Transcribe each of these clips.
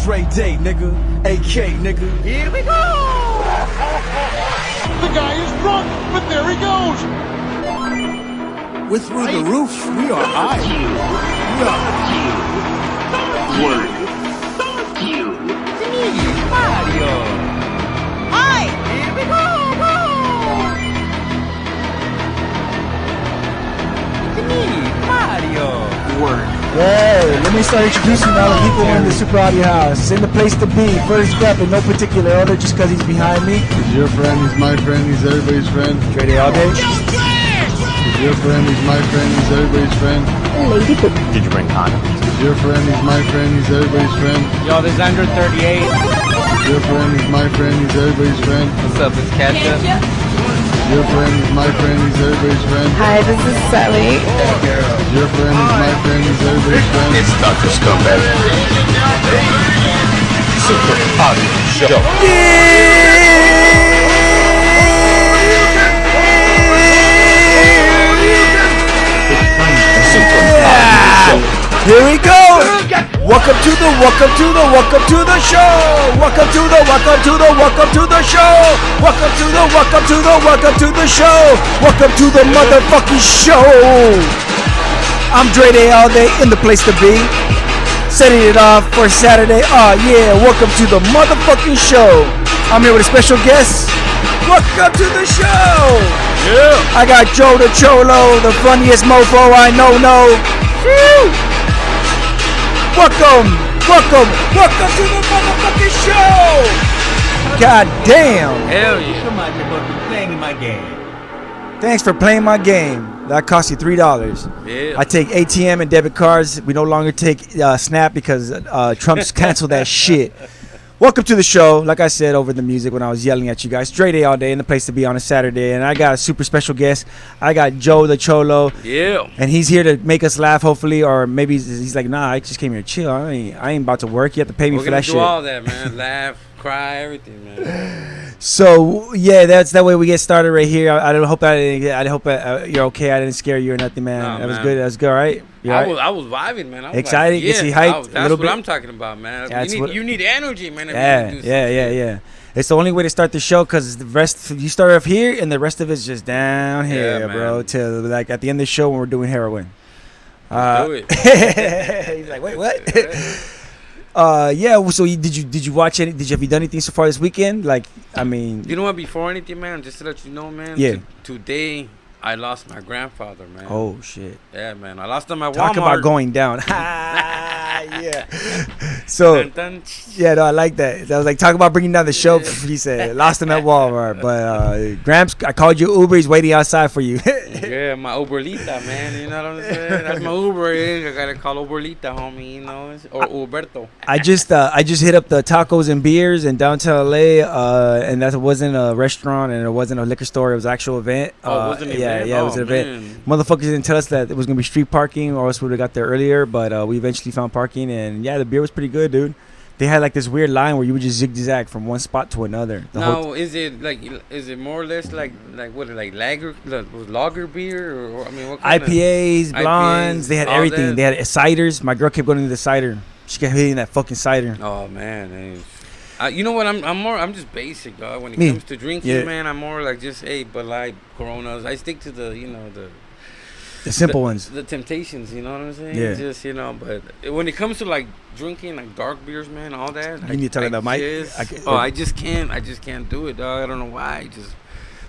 Dre Day, nigga. AK, nigga. Here we go! The guy is drunk, but there he goes. We're through the roof. We are high. Word. You. Mario. Hi! Here we go! It's me, Mario. Word. Hey, let me start introducing all the people in the Super Audio House. It's in the place to be. First up, in no particular order, just because he's behind me. He's your friend, he's my friend, he's everybody's friend. Dre Day all day. He's your friend, he's my friend, he's everybody's friend. Did you bring condoms? He's your friend, he's my friend, he's everybody's friend. Yo, this is Andrew 38. He's your friend, he's my friend, he's everybody's friend. What's up, it's Ketchup? Your friend, he's my friend, he's everybody's friend. Hi, this is Sally. Your friend, he's my friend, he's everybody's friend. It's Dr. Scumbag. Super Audio Show. Here we go. Welcome to the show. Welcome to the show. Welcome to the show. Welcome to the motherfucking show. I'm Dre Day all day in the place to be. Setting it off for Saturday. Oh yeah, welcome to the motherfucking show. I'm here with a special guest. Welcome to the show. Yeah. I got Joe the Cholo, the funniest mofo I know. Woo. Welcome to the motherfucking show. God damn. Hell yeah. Come on, you're playing my game. Thanks for playing my game. That cost you $3. Yeah. I take ATM and debit cards. We no longer take Snap because Trump's canceled that shit. Welcome to the show. Like I said over the music when I was yelling at you guys, Dre Day all day in the place to be on a Saturday. And I got a super special guest. I got Joe the Cholo. Yeah. And he's here to make us laugh, hopefully. Or maybe he's like, nah, I just came here to chill. I ain't about to work. You have to pay me for that shit. We're gonna do all that, man. Laugh, cry, everything, man. So yeah, that's that way we get started right here. I hope you're okay. I didn't scare you or nothing, man. Nah, that was man. good. That was good, all right? You all right? I was vibing, man. I was Excited? Like, Gets you hyped a that's little what bit? I'm talking about, man. That's You need energy, man. Yeah. It's the only way to start the show because the rest you start off here and the rest of it's just down here, Yeah, bro. man. Till like at the end of the show when we're doing heroin. Do it. He's like, wait, what? Yeah. So did you watch any? Have you done anything so far this weekend? Like, I mean, You know what? Before anything, man, just to let you know, man. Yeah. Today, I lost my grandfather, man. oh shit. Yeah, man. I lost him at Talk Walmart. about going down. Yeah. So Dun, dun. yeah, no, I like that. I was like, talk about bringing down the show. He said, lost him at Walmart. But Gramps, I called you Uber. He's waiting outside for you. Yeah, my Uberlita, man. You know what I'm saying? That's my Uber. I gotta call Uberlita, homie. You know, or Uberto. I just hit up the tacos and beers in downtown LA, and that wasn't a restaurant and it wasn't a liquor store. It was an actual event. Oh, it was an yeah, event? Yeah, it was Oh, an event. man. Motherfuckers didn't tell us that it was gonna be street parking, or else we would have got there earlier. But we eventually found parking, and yeah, the beer was pretty good, dude. They had like this weird line where you would just zigzag from one spot to another. Now, is it more or less like lager beer or I mean what kind IPAs, blondes, IPAs, they had all everything. that? They had ciders. My girl kept going to the cider. She kept hitting that fucking cider. Oh man, you know what? I'm just basic, dog. When it Me? comes to drinking, Yeah. man, I'm more like just Bud Light, Coronas. I stick to the The simple ones. the temptations. You know what I'm saying? Yeah. Just but when it comes to like drinking like dark beers, man, all that. You need to talk about Mike. I just can't do it, dog. I don't know why.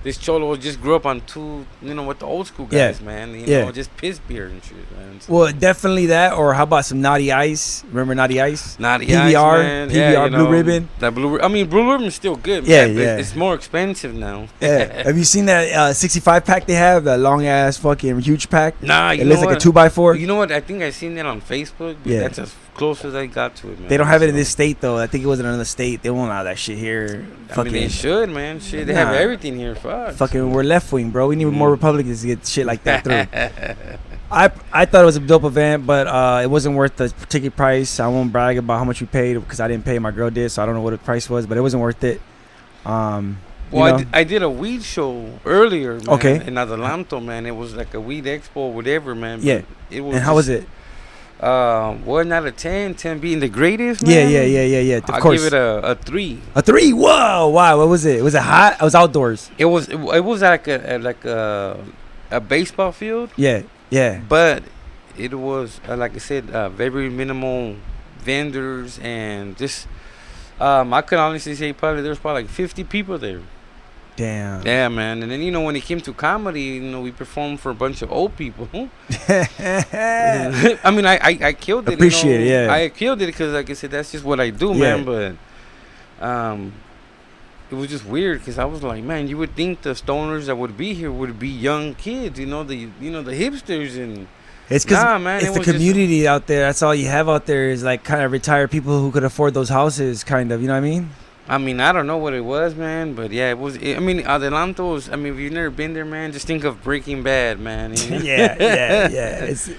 This Cholo just grew up on with the old school guys, man. You know, just piss beer and shit, man. So, Well, definitely that. Or how about some Naughty Ice? Remember Naughty Ice? Naughty PBR, Ice, man. PBR, Blue Ribbon. That Blue Ribbon's still good, man. Yeah, but yeah. It's more expensive now. Yeah. Have you seen that 65 pack they have? That long ass fucking huge pack? Nah, It looks like a 2x4. You know what? I think I seen that on Facebook. But Yeah. That's as close as I got to it, man. They don't have it in So, this state though. I think it was in another state. They won't allow that shit here. I mean, they should, man. Shit, they have everything here. Fuck. Fucking, we're left wing, bro. We need more Republicans to get shit like that through. I thought it was a dope event, but it wasn't worth the ticket price. I won't brag about how much we paid because I didn't pay. My girl did, so I don't know what the price was, but it wasn't worth it. Well, I did a weed show earlier, man, Okay. in Adelanto, man. It was like a weed expo, whatever, man. Yeah. It was And how was it? 1 out of 10, 10 being the greatest, Yeah, man. yeah. Of I'll course. give it a 3. A 3. Whoa, wow. What was it? Was it hot? I was outdoors. It was like a baseball field, Yeah. but it was like I said, very minimal vendors and just I could honestly say there was probably like 50 people there. Damn. Yeah, man. And then when it came to comedy, we performed for a bunch of old people. I mean, I killed it. Appreciate it, yeah. I killed it because, like I said, that's just what I do, man. But it was just weird because I was like, man, you would think the stoners that would be here would be young kids, the hipsters and. It's because man, it's the community out there. That's all you have out there is like kind of retired people who could afford those houses, kind of. You know what I mean? I mean, I don't know what it was, man, but yeah, it was. I mean, Adelanto's. I mean, if you've never been there, man, just think of Breaking Bad, man. Yeah. It's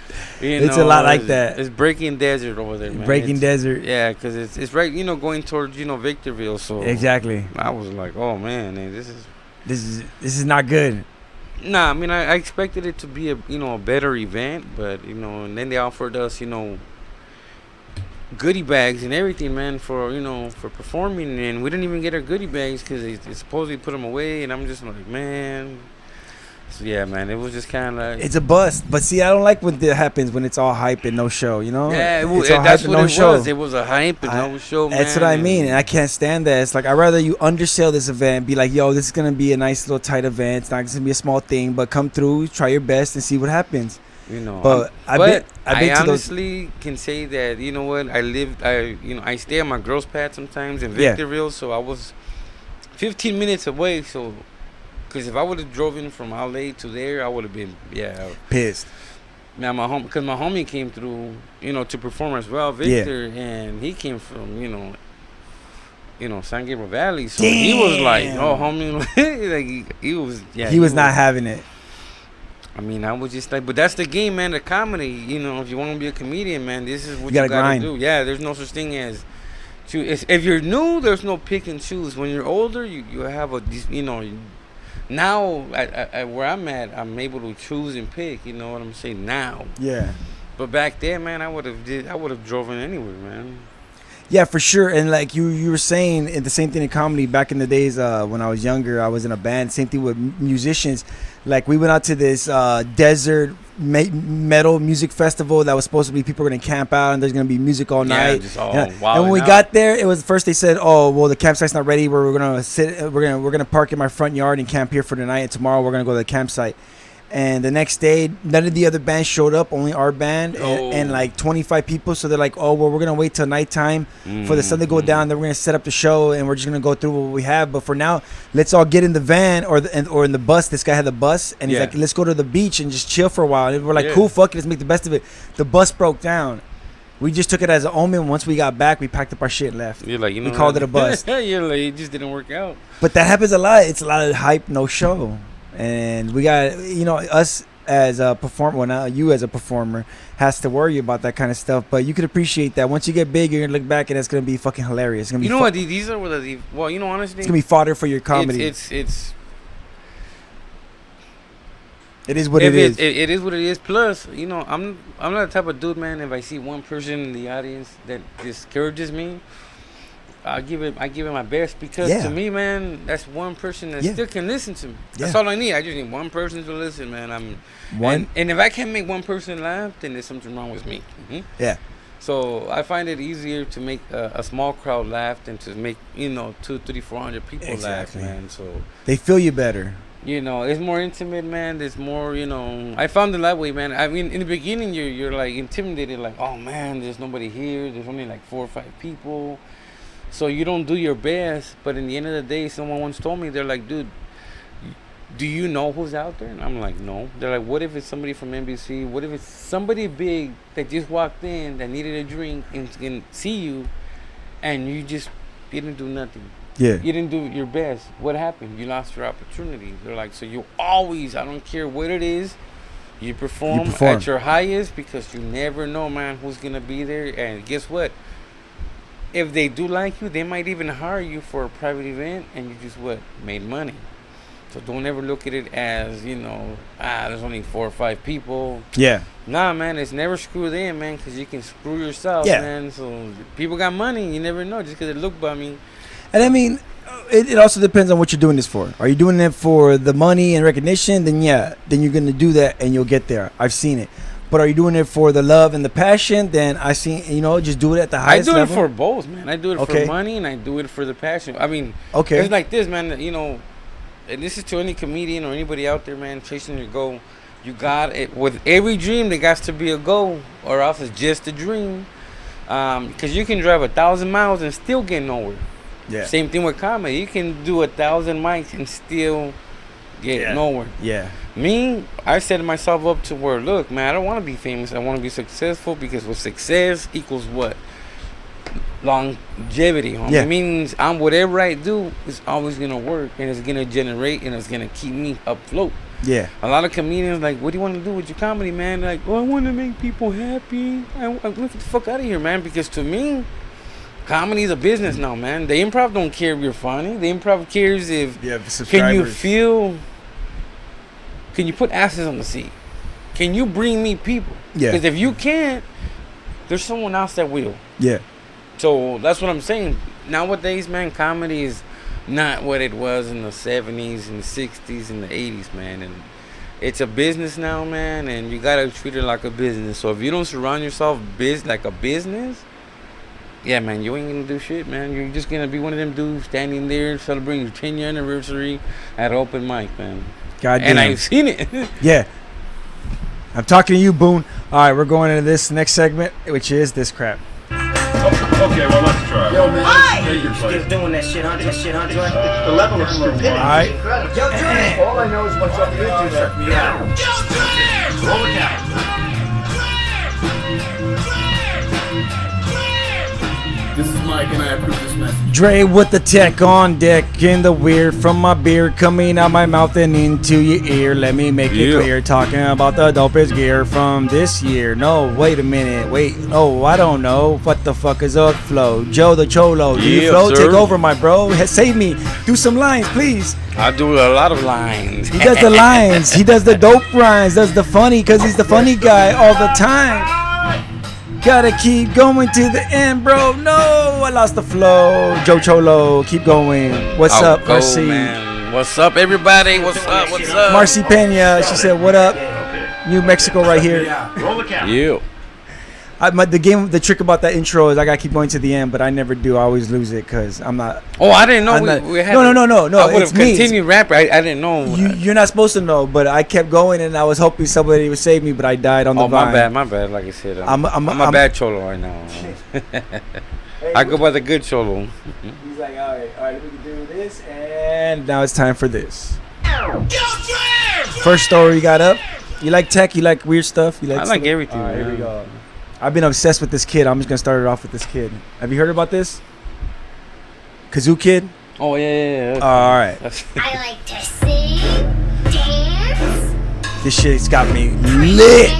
a lot like that. It's Breaking Desert over there, man. Breaking Desert. Yeah, because it's right, going towards Victorville. So exactly. I was like, oh man, this is not good. Nah, I mean, I expected it to be a better event, but and then they offered us goodie bags and everything, man, for performing, and we didn't even get our goodie bags because they supposedly put them away, and I'm just like, man. So yeah, man, it was just kind of like it's a bust. But see, I don't like when that happens when it's all hype and no show. Yeah, that's what it was. It was a hype and no show, man. That's what I mean, and I can't stand that. It's like I'd rather you undersell this event, be like, yo, this is gonna be a nice little tight event. It's not gonna be a small thing, but come through, try your best, and see what happens. But I honestly can say that I stay at my girl's pad sometimes in Victorville, so I was 15 minutes away. So, because if I would have drove in from LA to there, I would have been pissed. Now my homie came through, to perform as well, Victor, and he came from San Gabriel Valley, so he was like, oh homie, like he was he was not having it. I mean, I was just like, but that's the game, man. The comedy, if you want to be a comedian, man, this is what you gotta grind. do. Yeah, there's no such thing as choose. If you're new, there's no pick and choose. When you're older, you have now at where I'm at, I'm able to choose and pick. You know what I'm saying now. Yeah. But back then, man, I would have driven anywhere, man. Yeah, for sure. And like you were saying, and the same thing in comedy back in the days when I was younger, I was in a band. Same thing with musicians. Like we went out to this desert metal music festival that was supposed to be people were gonna camp out and there's gonna be music all night. Just all and when we got there, it was first they said, oh well, the campsite's not ready. We're gonna we're gonna park in my front yard and camp here for the night. And tomorrow we're gonna go to the campsite. And the next day, none of the other bands showed up, only our band, and like 25 people. So they're like, oh, well, we're going to wait till nighttime for the sun to go down. Then we're going to set up the show, and we're just going to go through what we have. But for now, let's all get in the van or in the bus. This guy had the bus, and he's like, let's go to the beach and just chill for a while. And we're like, cool, fuck it, let's make the best of it. The bus broke down. We just took it as an omen. Once we got back, we packed up our shit and left. You're like, we called it a bust. You're like, it just didn't work out. But that happens a lot. It's a lot of hype, no show. And we got, us as a performer, well, now you as a performer has to worry about that kind of stuff. But you could appreciate that. Once you get big, you're going to look back and it's going to be fucking hilarious. It's gonna be what? These are honestly. It's going to be fodder for your comedy. It is what it is. It is what it is. Plus, I'm not the type of dude, man, if I see one person in the audience that discourages me, I give it my best because to me, man, that's one person that still can listen to me. That's all I need. I just need one person to listen, man. And if I can't make one person laugh, then there's something wrong with me. Mm-hmm. Yeah. So I find it easier to make a small crowd laugh than to make 200, 300, 400 people laugh, man. So they feel you better. It's more intimate, man. There's more, I found it that way, man. I mean, in the beginning, you're like intimidated, like, oh man, there's nobody here. There's only like 4 or 5 people. So you don't do your best, but in the end of the day, someone once told me, they're like, dude, do you know who's out there? And I'm like, no. They're like, what if it's somebody from NBC? What if it's somebody big that just walked in, that needed a drink and can see you, and you just didn't do nothing? Yeah. You didn't do your best. What happened? You lost your opportunity. They're like, so you always, I don't care what it is, you perform at your highest because you never know, man, who's going to be there. And guess what? If they do like you, they might even hire you for a private event, and you just made money. So don't ever look at it as, there's only 4 or 5 people. Yeah. Nah, man, it's never screw them, man, because you can screw yourself, Yeah. man. So people got money, you never know, just because it look bummy. And I mean, it also depends on what you're doing this for. Are you doing it for the money and recognition? Then you're gonna do that and you'll get there. I've seen it. But are you doing it for the love and the passion? Then I see, just do it at the highest level. I do it for both, man. I do it for money and I do it for the passion. I mean, it's like this, man. And this is to any comedian or anybody out there, man, chasing your goal. You got it. With every dream, there got to be a goal, or else it's just a dream. Because you can drive 1,000 miles and still get nowhere. Yeah. Same thing with comedy. You can do 1,000 mics and still get nowhere. Yeah. Me, I set myself up to where, look, man, I don't want to be famous. I want to be successful, because with success equals what? Longevity. Yeah. It means whatever I do is always going to work, and it's going to generate, and it's going to keep me afloat. Yeah. A lot of comedians like, what do you want to do with your comedy, man? They're like, I want to make people happy. Get the fuck out of here, man, because to me, comedy is a business now, man. The improv don't care if you're funny. The improv cares if can you put asses on the seat? Can you bring me people? Yeah. Because if you can't, there's someone else that will. Yeah. So that's what I'm saying. Nowadays, man, comedy is not what it was in the 70s and the 60s and the 80s, man. And it's a business now, man, and you gotta treat it like a business. So if you don't surround yourself like a business, yeah, man, you ain't gonna do shit, man. You're just gonna be one of them dudes standing there celebrating your 10-year anniversary at an open mic, man. Goddamn. And I've seen it. Yeah. I'm talking to you, Boone. All right, we're going into this next segment, which is this crap. Okay, well, let's try. Yo, man. Take your place. Still doing that shit, huh? The level of stupidity. All right. Yo, Dre! All I know is what's up here to check me out. Roll it down. This is Mike, and I approve this message. Dre with the tech on deck, in the weird from my beard coming out my mouth and into your ear. Let me make it clear, talking about the dopest gear from this year. No, wait a minute, I don't know what the fuck is up, flow. Joe the Cholo, do you flow? Sir. Take over, my bro. Save me. Do some lines, please. I do a lot of lines. He does the lines. He does the dope rhymes. Does the funny, because he's the funny guy all the time. Gotta keep going to the end, bro. No, I lost the flow. Joe Cholo, keep going. What's up, Marcy? Man. What's up, everybody? What's up? What's up? Marcy Pena, she said, what up? New Mexico right here. Roll the count. You. The trick about that intro is I gotta keep going to the end, but I never do. I always lose it because I'm not. Oh, I didn't know we had. No. I would have continued rapping. I didn't know. You're not supposed to know, but I kept going and I was hoping somebody would save me, but I died on the vine. My bad. Like I said, I'm a bad Cholo right now. I go by the good Cholo. He's like, all right, we can do this, and now it's time for this. First story you got up. You like tech? You like weird stuff? You like? I like everything. All right, here we go. I've been obsessed with this kid. I'm just gonna start it off with this kid. Have you heard about this? Kazoo Kid? Oh yeah. All right. I like to sing, dance. This shit's got me lit.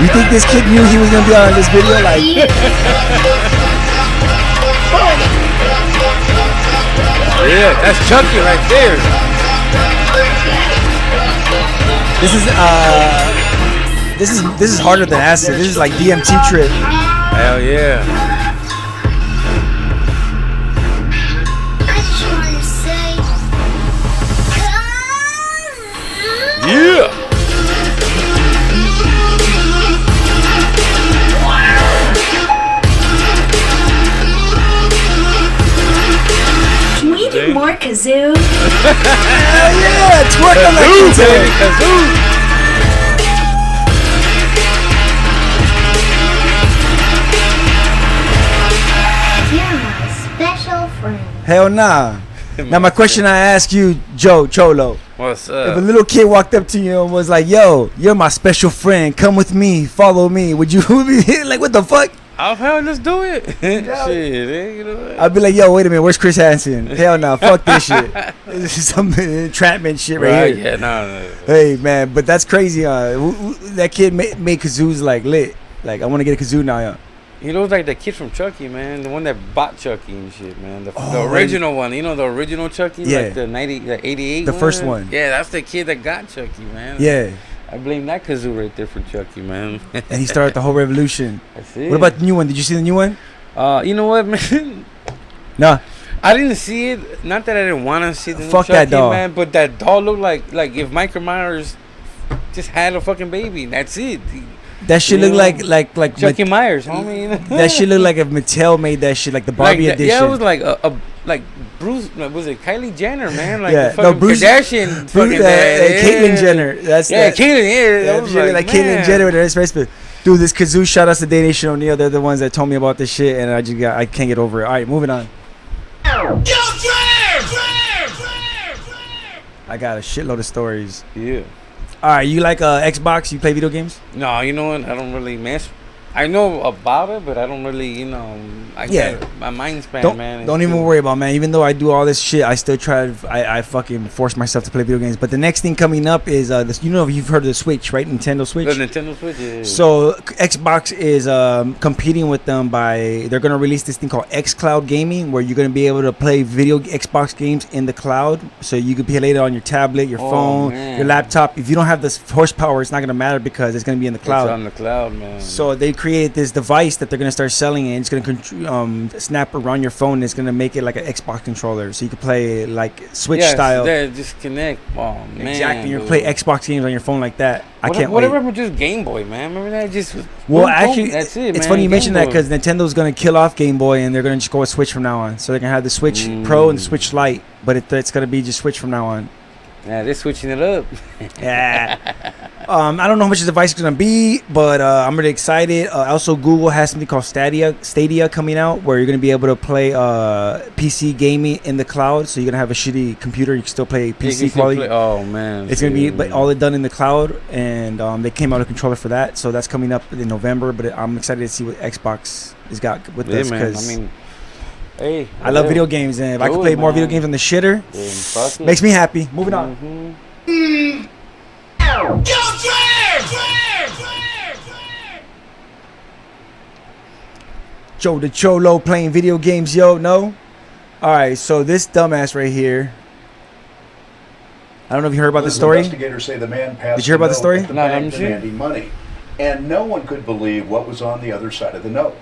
You think this kid knew he was gonna be on this video? Like, yeah, that's Chucky right there. This is harder than acid. This is like DMT trip. Hell yeah. I just want to say, Yeah. can we do more kazoo? Hell yeah, twerk on that kazoo. You're my special friend. Hell nah. Now my question I ask you, Joe Cholo. What's If a up? little kid walked up to you and was like, yo, you're my special friend, come with me, follow me, would you be like, what the fuck? Oh hell, let's do it. Shit, you know. I'd be like, yo, wait a minute, where's Chris Hansen? Hell no, fuck this shit. This is some entrapment shit right here. Yeah, no. Hey man, but that's crazy. That kid made kazoos like lit. Like I want to get a kazoo now. Yeah. He looks like the kid from Chucky, man. The one that bought Chucky and shit, man. The original one. You know the original Chucky? Yeah. Like the 88 The first one. Yeah, that's the kid that got Chucky, man. Yeah. I blame that kazoo right there for Chucky, man. And he started the whole revolution. That's it. What about the new one? Did you see the new one? You know what, man? No. I didn't see it. Not that I didn't want to see the new Fuck Chucky, that doll. man. But that doll looked like if Michael Myers just had a fucking baby. That's it. That shit looked like Chucky Myers, homie. That shit looked like if Mattel made that shit, like the Barbie edition. Yeah, it was like like Bruce. Was it Kylie Jenner, man? Like yeah, the fucking Kardashian. Fucking Caitlyn Jenner. That's Caitlyn. Yeah, that was like Caitlyn Jenner with her face. Dude, this kazoo. Shout out to Day Nation O'Neal. They're the ones that told me about this shit, and I can't get over it. All right, moving on. I got a shitload of stories. Yeah. All right, you like Xbox? You play video games? No, you know what? I don't really mess. I know about it, but I don't really, you know. My mind span, man. Don't even worry about it, man. Even though I do all this shit, I still try to. I fucking force myself to play video games. But the next thing coming up is this. You know, if you've heard of the Switch, right? Nintendo Switch. The Nintendo Switch. Yeah. So Xbox is competing with them by. They're gonna release this thing called xCloud Gaming, where you're gonna be able to play video Xbox games in the cloud. So you could play it on your tablet, your phone, your laptop. If you don't have this horsepower, it's not gonna matter because it's gonna be in the cloud. It's on the cloud, man. So they created this device that they're gonna start selling, and it's gonna snap around your phone. And it's gonna make it like an Xbox controller, so you can play like Switch style. Yeah, just connect. Oh man, exactly. You can play Xbox games on your phone like that. I can't wait. Whatever happened to just Game Boy, man? Remember that? Just actually, that's it. It's funny you mention that because Nintendo's gonna kill off Game Boy, and they're gonna just go with Switch from now on. So they're gonna have the Switch Pro and the Switch Lite, but it's gonna be just Switch from now on. Yeah, they're switching it up. Yeah. I don't know how much the device is gonna be, but I'm really excited. Also, Google has something called Stadia coming out, where you're gonna be able to play PC gaming in the cloud. So you're gonna have a shitty computer, you can still play PC quality. Oh man, it's gonna be all done in the cloud, and they came out a controller for that. So that's coming up in November. But I'm excited to see what Xbox has got with this because. I mean, hey, I love video games, and if I could play more video games on the shitter, makes me happy. Moving on. Joe the Cholo playing video games, yo, no? Alright, so this dumbass right here. I don't know if you heard about the story. Investigators say the man passed. Did you hear about the story? The bank demanding money, and no one could believe what was on the other side of the note.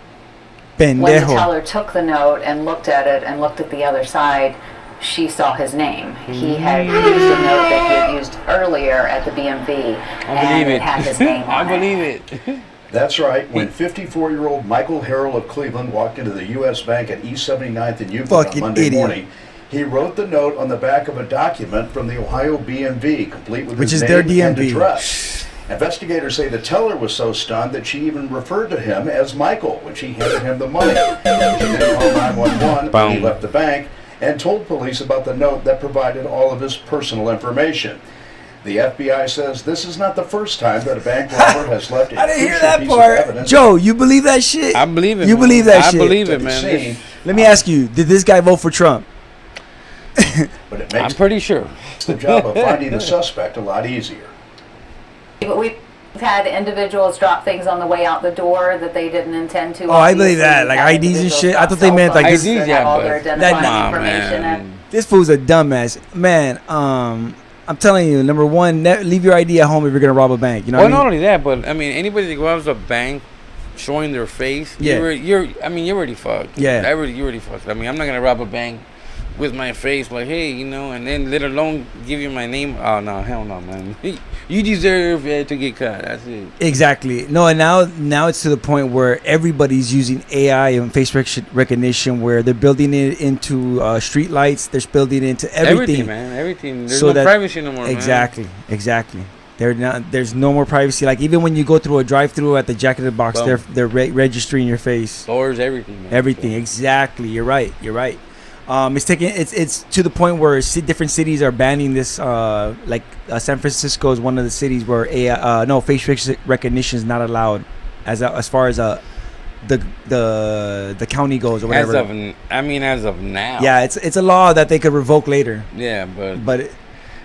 Pendejo. When the teller took the note and looked at it and looked at the other side, she saw his name. He had used a note that he had used earlier at the BMV, and it had his name on it. I believe it. That's right. When 54-year-old Michael Harrell of Cleveland walked into the U.S. Bank at E79th and Euclid on Monday morning, he wrote the note on the back of a document from the Ohio BMV, complete with his name and address. Investigators say the teller was so stunned that she even referred to him as Michael when she handed him the money. She then called 911 when he left the bank and told police about the note that provided all of his personal information. The FBI says this is not the first time that a bank robber has left a I didn't hear piece that of part. evidence. Joe, you believe that shit? I believe it. You man. believe that shit? I believe it, man. Let me ask you, did this guy vote for Trump? But it makes I'm pretty sure. the job of finding the suspect a lot easier. But we've had individuals drop things on the way out the door that they didn't intend to. Oh, I believe that. Like IDs and shit. I thought they meant like IDs, yeah, but that this fool's a dumbass. Man, I'm telling you, number one, leave your ID at home if you're gonna rob a bank. You know what I mean? Not only that, but I mean, anybody that robs a bank showing their face, you're already fucked. Yeah. You're already fucked. I mean, I'm not gonna rob a bank with my face, like, hey, you know, and then let alone give you my name. Oh no, hell no, man. You deserve to get caught. That's it. Exactly. No, and now it's to the point where everybody's using AI and face recognition, where they're building it into street lights. They're building it into everything, man. Everything. There's no privacy no more. Exactly. There's no more privacy. Like even when you go through a drive-through at the Jack in the Box, they're registering your face. Doors, everything. Man. Everything. So. Exactly. You're right. It's to the point where different cities are banning this. San Francisco is one of the cities where face recognition is not allowed, as far as the county goes or whatever. As of now. Yeah, it's a law that they could revoke later. Yeah, but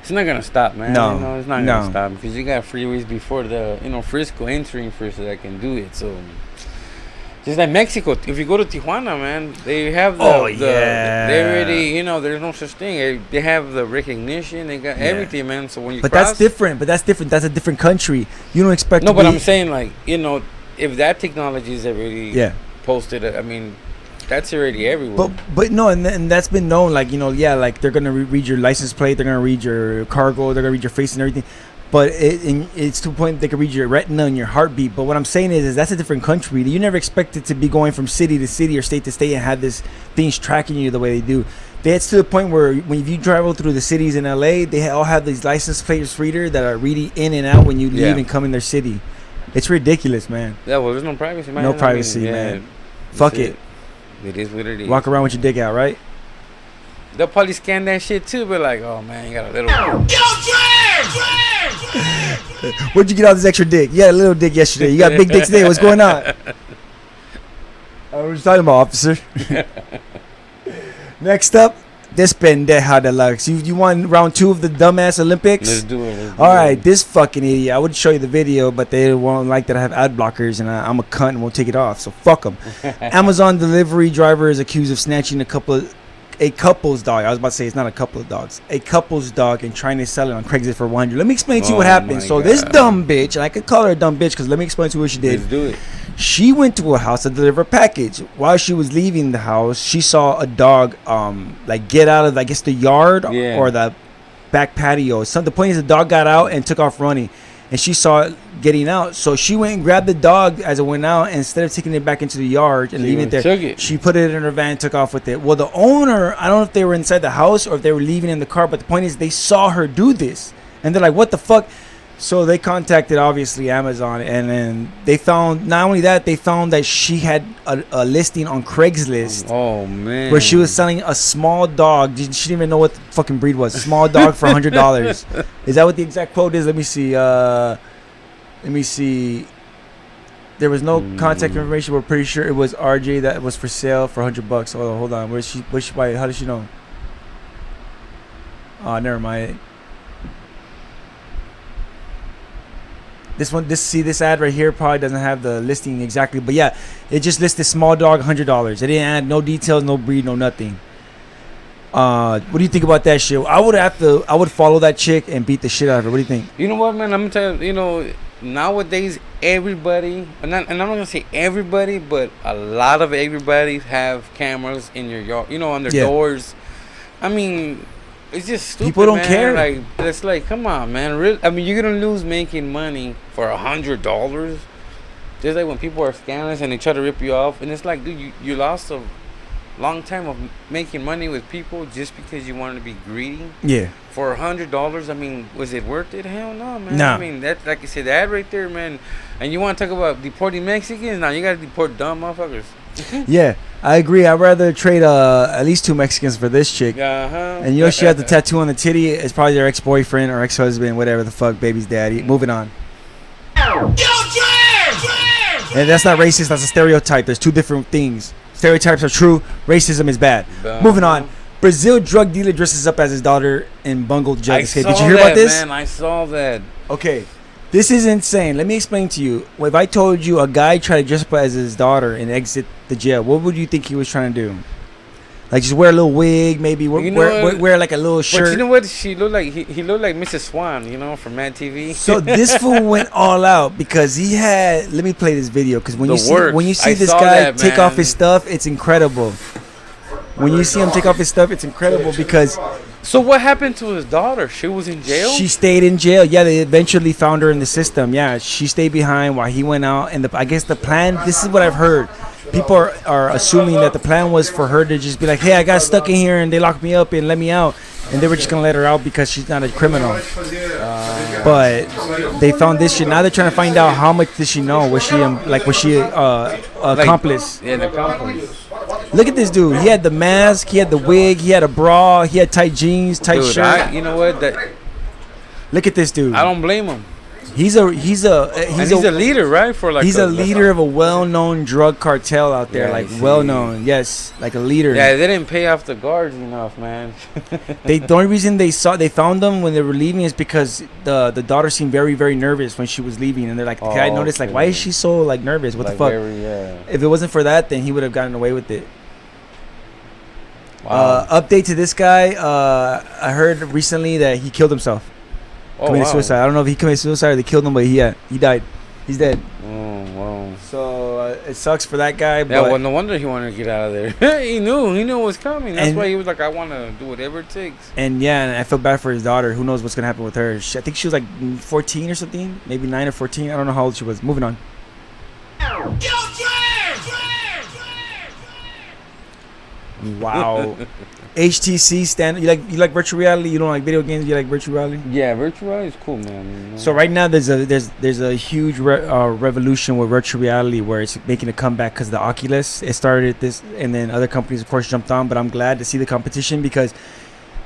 it's not gonna stop, man. No, you know, it's not gonna stop because you got freeways before the Frisco entering first that can do it. So just like Mexico, if you go to Tijuana, man, they have they already there's no such thing. They have the recognition, they got everything, man. So when you that's different. That's a different country. You don't expect. No, but I'm saying like if that technology is already posted, I mean. That's already everywhere. But no, and that's been known. Like like they're gonna read your license plate, they're gonna read your cargo, they're gonna read your face and everything. But it's to the point they can read your retina and your heartbeat. But what I'm saying is that's a different country. You never expect it to be going from city to city or state to state and have this things tracking you the way they do. It's to the point where when you travel through the cities in LA, they all have these license plates reader that are reading in and out when you leave and come in their city. It's ridiculous, man. Yeah, well, there's no privacy, man. No privacy, man. Fuck it. It is what it is. Walk around with your dick out, right? They'll probably scan that shit too, but like, oh man, you got a little. Where'd you get all this extra dick? You had a little dick yesterday. You got big dick today. What's going on? I was talking about, officer. Next up, this pendeja deluxe. You won round 2 of the dumbass Olympics? Let's do it. All right, this fucking idiot. I would show you the video, but they won't like that I have ad blockers, and I'm a cunt and won't take it off. So fuck them. Amazon delivery driver is accused of snatching a couple's dog. I was about to say it's not a couple of dogs. A couple's dog and trying to sell it on Craigslist for $100. Let me explain to you what happened. So this dumb bitch, and I could call her a dumb bitch because let me explain to you what she did. Let's do it. She went to a house to deliver a package. While she was leaving the house, she saw a dog like get out of, I guess, the yard or the back patio. The point is the dog got out and took off running. And she saw it getting out. So she went and grabbed the dog as it went out. And instead of taking it back into the yard and leaving it there, she put it in her van and took off with it. Well, the owner, I don't know if they were inside the house or if they were leaving in the car. But the point is they saw her do this. And they're like, what the fuck? So they contacted, obviously, Amazon. And then they found, not only that, they found that she had a listing on Craigslist. Oh, man. Where she was selling a small dog. She didn't even know what the fucking breed was. Small dog for $100. Is that what the exact quote is? Let me see. There was no contact information. We're pretty sure it was RJ that was for sale for $100. Hold on. Where's she? How does she know? Oh, never mind. This ad right here probably doesn't have the listing exactly, but yeah, it just listed small dog $100. It didn't add no details, no breed, no nothing. What do you think about that shit? I would follow that chick and beat the shit out of her. What do you think? You know what, man? I'm gonna tell you. Nowadays everybody, and I'm not gonna say everybody, but a lot of everybody have cameras in your yard, on their doors. I mean, it's just stupid. People don't care. Like, it's like, come on, man. Really? I mean, you're gonna lose making money for $100. Just like when people are scammers and they try to rip you off, and it's like, dude, you lost a long time of making money with people just because you wanted to be greedy. Yeah. For $100, I mean, was it worth it? Hell no, man. Nah. I mean, that, like I said, that right there, man. And you want to talk about deporting Mexicans? Now you gotta deport dumb motherfuckers. Yeah, I agree. I'd rather trade at least 2 Mexicans for this chick. And she had the tattoo on the titty. It's probably their ex-boyfriend or ex-husband, whatever the fuck, baby's daddy. Moving on. And that's not racist. That's a stereotype. There's 2 different things. Stereotypes are true. Racism is bad. Moving on. Brazil drug dealer dresses up as his daughter in bungled drug escape. Did you hear about this? Man, I saw that. Okay. This is insane. Let me explain to you. If I told you a guy tried to dress up as his daughter and exit the jail, what would you think he was trying to do? Like just wear a little wig, maybe wear like a little shirt. But you know what? She looked like he looked like Mrs. Swan, from Mad TV. So this fool went all out because he had. Let me play this video because when you see this guy take off his stuff, it's incredible. When you see him take off his stuff, it's incredible because. So what happened to his daughter? She was in jail? She stayed in jail. Yeah, they eventually found her in the system. Yeah, she stayed behind while he went out. And I guess the plan, this is what I've heard. People are assuming that the plan was for her to just be like, hey, I got stuck in here and they locked me up and let me out. And they were just going to let her out because she's not a criminal. But they found this shit. Now they're trying to find out how much did she know. Was she accomplice? Yeah, an accomplice. Look at this dude. He had the mask. He had the wig. He had a bra. He had tight jeans, tight shirt. You know what? Look at this dude. I don't blame him. He's a leader, right? For like he's a leader of a well-known drug cartel out there, like well-known. Yes, like a leader. Yeah, they didn't pay off the guards enough, man. The only reason they found them when they were leaving is because the daughter seemed very, very nervous when she was leaving, and they're like, the guy noticed like, why is she so like nervous? What the fuck? If it wasn't for that, then he would have gotten away with it. Wow. Update to this guy. I heard recently that he killed himself. Committed suicide. I don't know if he committed suicide or they killed him, but he died. He's dead. Oh, wow. So it sucks for that guy. Yeah, but well, no wonder he wanted to get out of there. he knew what was coming. That's why he was like, I want to do whatever it takes. And I feel bad for his daughter. Who knows what's gonna happen with her? I think she was like 14 or something, maybe 9 or 14. I don't know how old she was. Moving on. Wow. HTC stand. You like virtual reality? You don't like video games? You like virtual reality? Yeah, virtual reality is cool, man. So right now there's a huge revolution with virtual reality where it's making a comeback because the Oculus, it started this, and then other companies of course jumped on. But I'm glad to see the competition because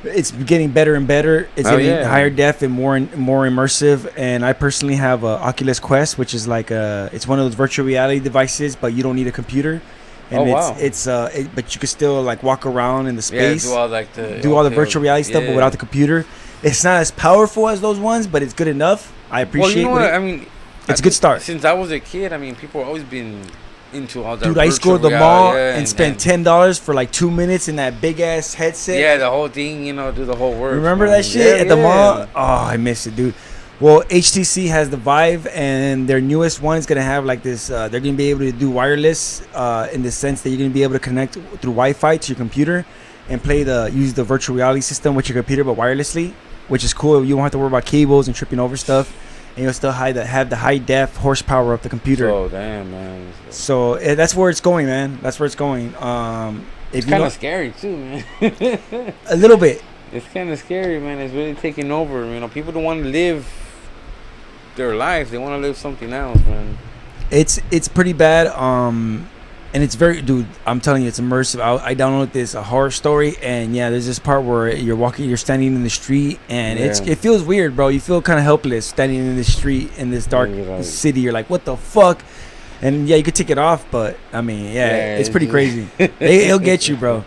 it's getting better and better. It's getting higher def and more immersive. And I personally have a Oculus Quest, which is like it's one of those virtual reality devices, but you don't need a computer. And but you can still like walk around in the space, do all the virtual reality stuff, but without the computer. It's not as powerful as those ones, but it's good enough. I appreciate it. I mean, it's a good start. Since I was a kid, I mean, people have always been into all that. Dude, I used to go to the mall and spend $10 for like 2 minutes in that big ass headset. Yeah, the whole thing, do the whole work. Remember that shit at the mall? Oh, I miss it, dude. Well, HTC has the Vive, and their newest one is going to have like this. They're going to be able to do wireless in the sense that you're going to be able to connect through Wi-Fi to your computer and use the virtual reality system with your computer, but wirelessly, which is cool. You won't have to worry about cables and tripping over stuff, and you'll still have the high def horsepower of the computer. Oh, damn, man. So that's where it's going, man. That's where it's going. It's kind of scary, too, man. A little bit. It's kind of scary, man. It's really taking over. People don't want to live their life. They want to live something else, man. It's pretty bad. And it's very, dude, I'm telling you, it's immersive. I downloaded this a horror story, and there's this part where you're standing in the street, and it feels weird, bro. You feel kind of helpless standing in the street in this dark city. You're like, what the fuck? And you could take it off, but I mean, it's pretty crazy. It'll get you, bro.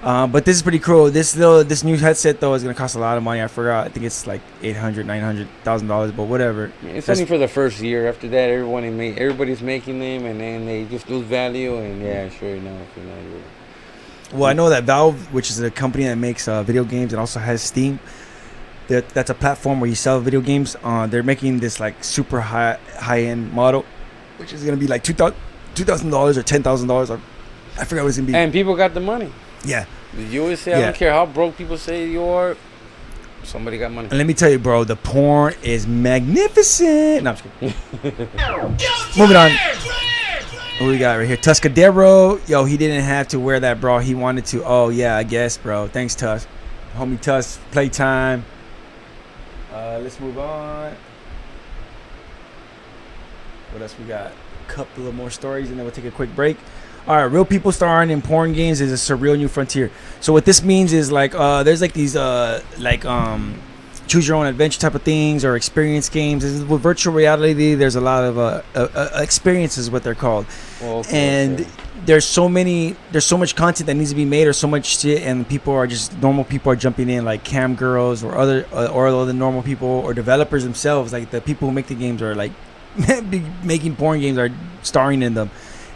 But this is pretty cool. This new headset though is gonna cost a lot of money. I forgot. I think it's like $800,000-$900,000, but whatever. It's only for the first year. After that, everybody's making them, and then they just lose value. And sure enough, Well, I know that Valve, which is a company that makes video games and also has Steam, that's a platform where you sell video games. They're making this like super high end model, which is gonna be like $2,000 or $10,000. I forgot what it's gonna be. And people got the money. Yeah. You always say, I don't care how broke people say you are, somebody got money. And let me tell you, bro, the porn is magnificent. No, I'm just kidding. Moving on. What we got right here? Tuscadero. Yo, he didn't have to wear that, bro. He wanted to. Oh, yeah, I guess, bro. Thanks, Tusk. Homie Tusk, playtime. Let's move on. What else we got? A couple of more stories, and then we'll take a quick break. All right, real people starring in porn games is a surreal new frontier. So what this means is like there's like these choose your own adventure type of things or experience games. With virtual reality, there's a lot of experiences, what they're called. And there's so much content that needs to be made, or so much shit, and normal people are jumping in, like cam girls or other normal people or developers themselves, like the people who make the games are like making porn games, are starring in them.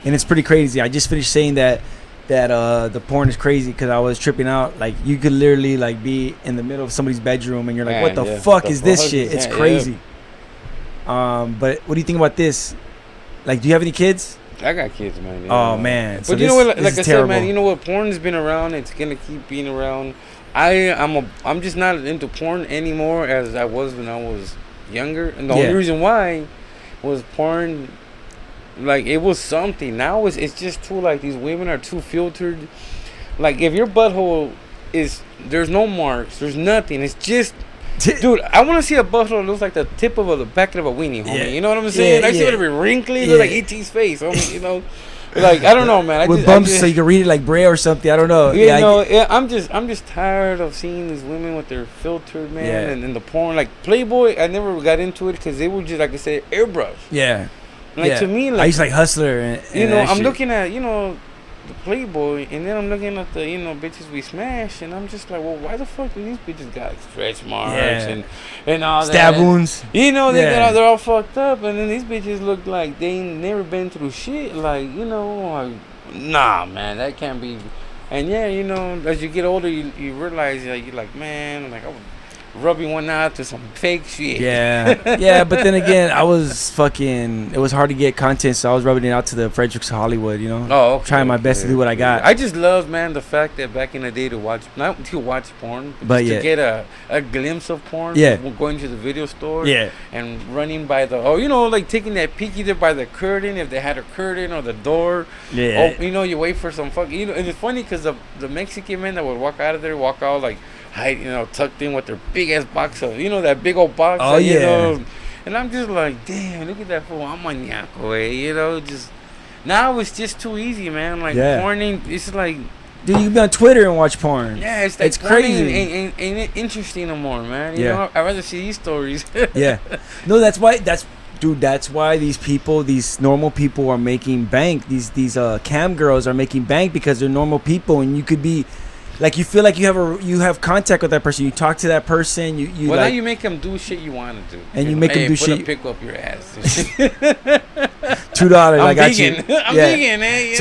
And it's pretty crazy. I just finished saying that the porn is crazy because I was tripping out. Like, you could literally like be in the middle of somebody's bedroom and you're like, what the fuck is this shit? It's crazy. But what do you think about this? Like, do you have any kids? I got kids, man. Oh man. But you know what? Like I said, man, you know what? Porn's been around. It's gonna keep being around. I'm just not into porn anymore as I was when I was younger. And the only reason why was porn. Like, it was something. Now it's just too, like, these women are too filtered. Like, if your butthole there's no marks, there's nothing. It's just, dude, I want to see a butthole that looks like the tip of the back of a weenie, homie. You know what I'm saying? I see it be wrinkly, look like E.T.'s face, homie, Like I don't know, man. With bumps so you can read it like Braille or something. I don't know. I'm just tired of seeing these women with their filtered, man, and the porn. Like Playboy, I never got into it because they were just, like I said, airbrush. Yeah. Like to me, like I used to like Hustler and I'm looking at the Playboy, and then I'm looking at the bitches we smash, and I'm just like, well, why the fuck do these bitches got like stretch marks and all stab that? wounds? They're all fucked up, and then these bitches look like they ain't never been through shit. Like like, nah, man, that can't be. And as you get older, you realize you're like, man, like I was rubbing one out to some fake shit. Yeah, but then again, it was hard to get content, so I was rubbing it out to the Fredericks of Hollywood, trying my best to do what I got. I just love, man, the fact that back in the day not to watch porn, but to get a glimpse of porn, going to the video store, and running by the, like taking that peek either by the curtain, if they had a curtain, or the door, you wait for some fucking, and it's funny because the Mexican men that would walk out like, tucked in with their big ass box of, that big old box. And I'm just like, damn, look at that fool. I'm on Yako, just now it's just too easy, man. Like porning, it's like, dude, you can be on Twitter and watch porn. Yeah, it's crazy. Ain't interesting no more, man. I'd rather see these stories. No, that's why these normal people are making bank. These cam girls are making bank because they're normal people, and you could be. Like you feel like you have contact with that person. You talk to that person. Well, now you make them do shit you want to do, and you make them do shit. Pick up your ass. $2. I got vegan. you. I'm vegan, man.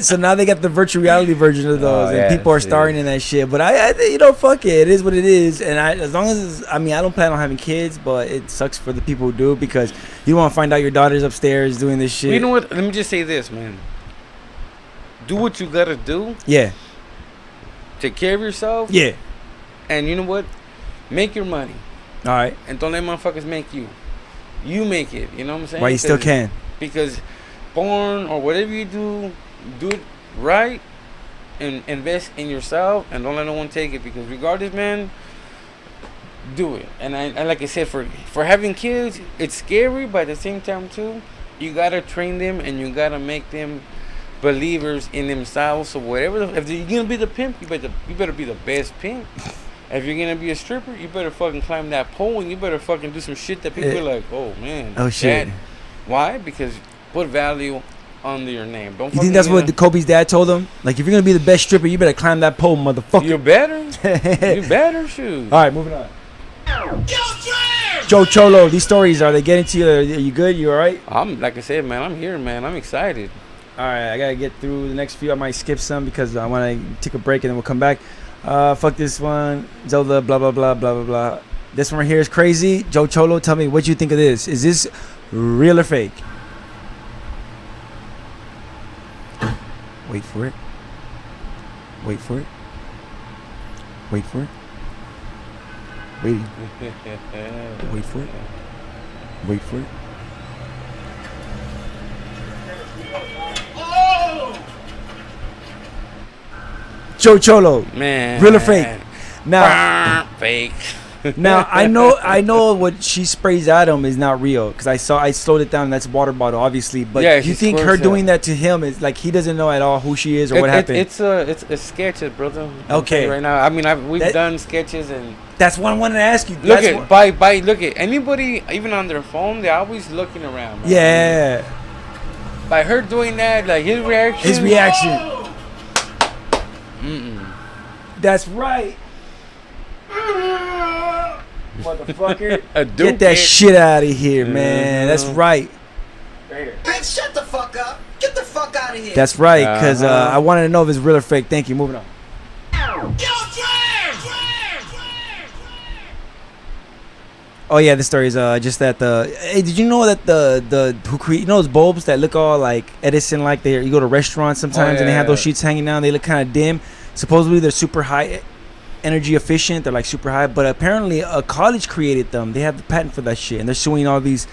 So now they got the virtual reality version of those, and people are starring in that shit. But I fuck it. It is what it is, and as long as I don't plan on having kids, but it sucks for the people who do because you want to find out your daughter's upstairs doing this shit. Well, you know what? Let me just say this, man. Do what you gotta do. Yeah. Take care of yourself. Yeah. And you know what? Make your money. All right. And don't let motherfuckers make you. You make it. You know what I'm saying? Well, you still can. Because porn or whatever you do it right and invest in yourself and don't let no one take it. Because regardless, man, do it. And I like I said, for having kids, it's scary, but at the same time, too, you got to train them and you got to make them believers in themselves. So whatever, if you're gonna be the pimp, you better be the best pimp. If you're gonna be a stripper, you better fucking climb that pole and you better fucking do some shit that people are like, oh man, oh shit. Why? Because put value under your name. Don't. You think that's what Kobe's dad told him? Like, if you're gonna be the best stripper, you better climb that pole, motherfucker. You better. You better shoot. All right, moving on. Joe Cholo, these stories, are they getting to you? Are you good? You all right? Like I said, man, I'm here, man. I'm excited. All right, I gotta get through the next few. I might skip some because I want to take a break and then we'll come back. Fuck this one. Zelda, blah, blah, blah, blah, blah, blah. This one right here is crazy. Joe Cholo, tell me what you think of this. Is this real or fake? Wait for it. Wait for it. Wait for it. Waiting. Wait for it. Wait for it. Joe Cholo, man, real or fake? Now, fake. Now I know what she sprays at him is not real because I slowed it down. That's a water bottle, obviously. But yeah, you think her doing that to him is like he doesn't know at all who she is or what happened? It's a sketches, brother. Okay, right now. I mean, we've done sketches and. That's what I wanted to ask you. Look at anybody, even on their phone, they're always looking around. Man. Yeah. By her doing that, like his reaction. That's right. Motherfucker. Get that shit out of here, man. That's right. Bitch, shut the fuck up. Get the fuck out of here. That's right, because I wanted to know if it's real or fake. Thank you. Moving on. Oh yeah, this story is just that hey, did you know that the who create those bulbs that look all like Edison like you go to restaurants sometimes and they have those sheets hanging down, they look kind of dim. Supposedly they're super high energy efficient, they're like super high, but apparently a college created them. They have the patent for that shit and they're suing all these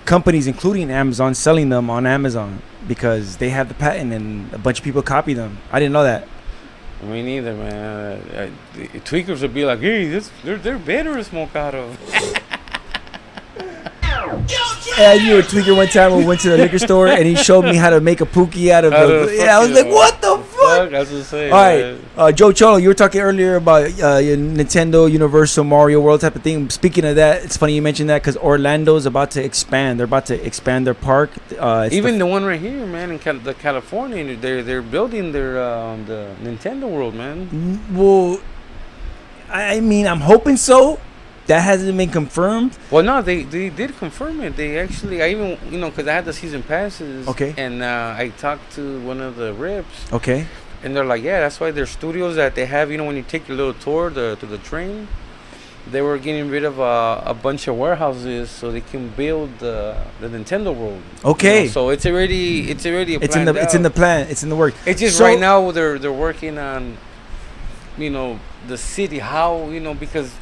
companies including Amazon, selling them on Amazon because they have the patent and a bunch of people copy them. I didn't know that. Me neither, man. Tweakers would be like, hey, they're better to smoke out of. I knew a tweaker one time. We went to the liquor store and he showed me how to make a pookie out of. I was like, what the fuck? That's insane. All right, Joe Cholo, you were talking earlier about your Nintendo, Universal, Mario World type of thing. Speaking of that, it's funny you mentioned that because Orlando's about to expand. They're about to expand their park. Even the one right here, man, in California, they're building their the Nintendo World, man. Well, I mean, I'm hoping so. That hasn't been confirmed. Well, no, they did confirm it. They actually, I even, because I had the season passes. Okay. And I talked to one of the reps. Okay. And they're like, yeah, that's why there's studios that they have, when you take your little tour to the train, they were getting rid of a bunch of warehouses so they can build the Nintendo World. Okay. So it's already It's in the plan. It's in the work. It's just right now they're working on, the city, how, because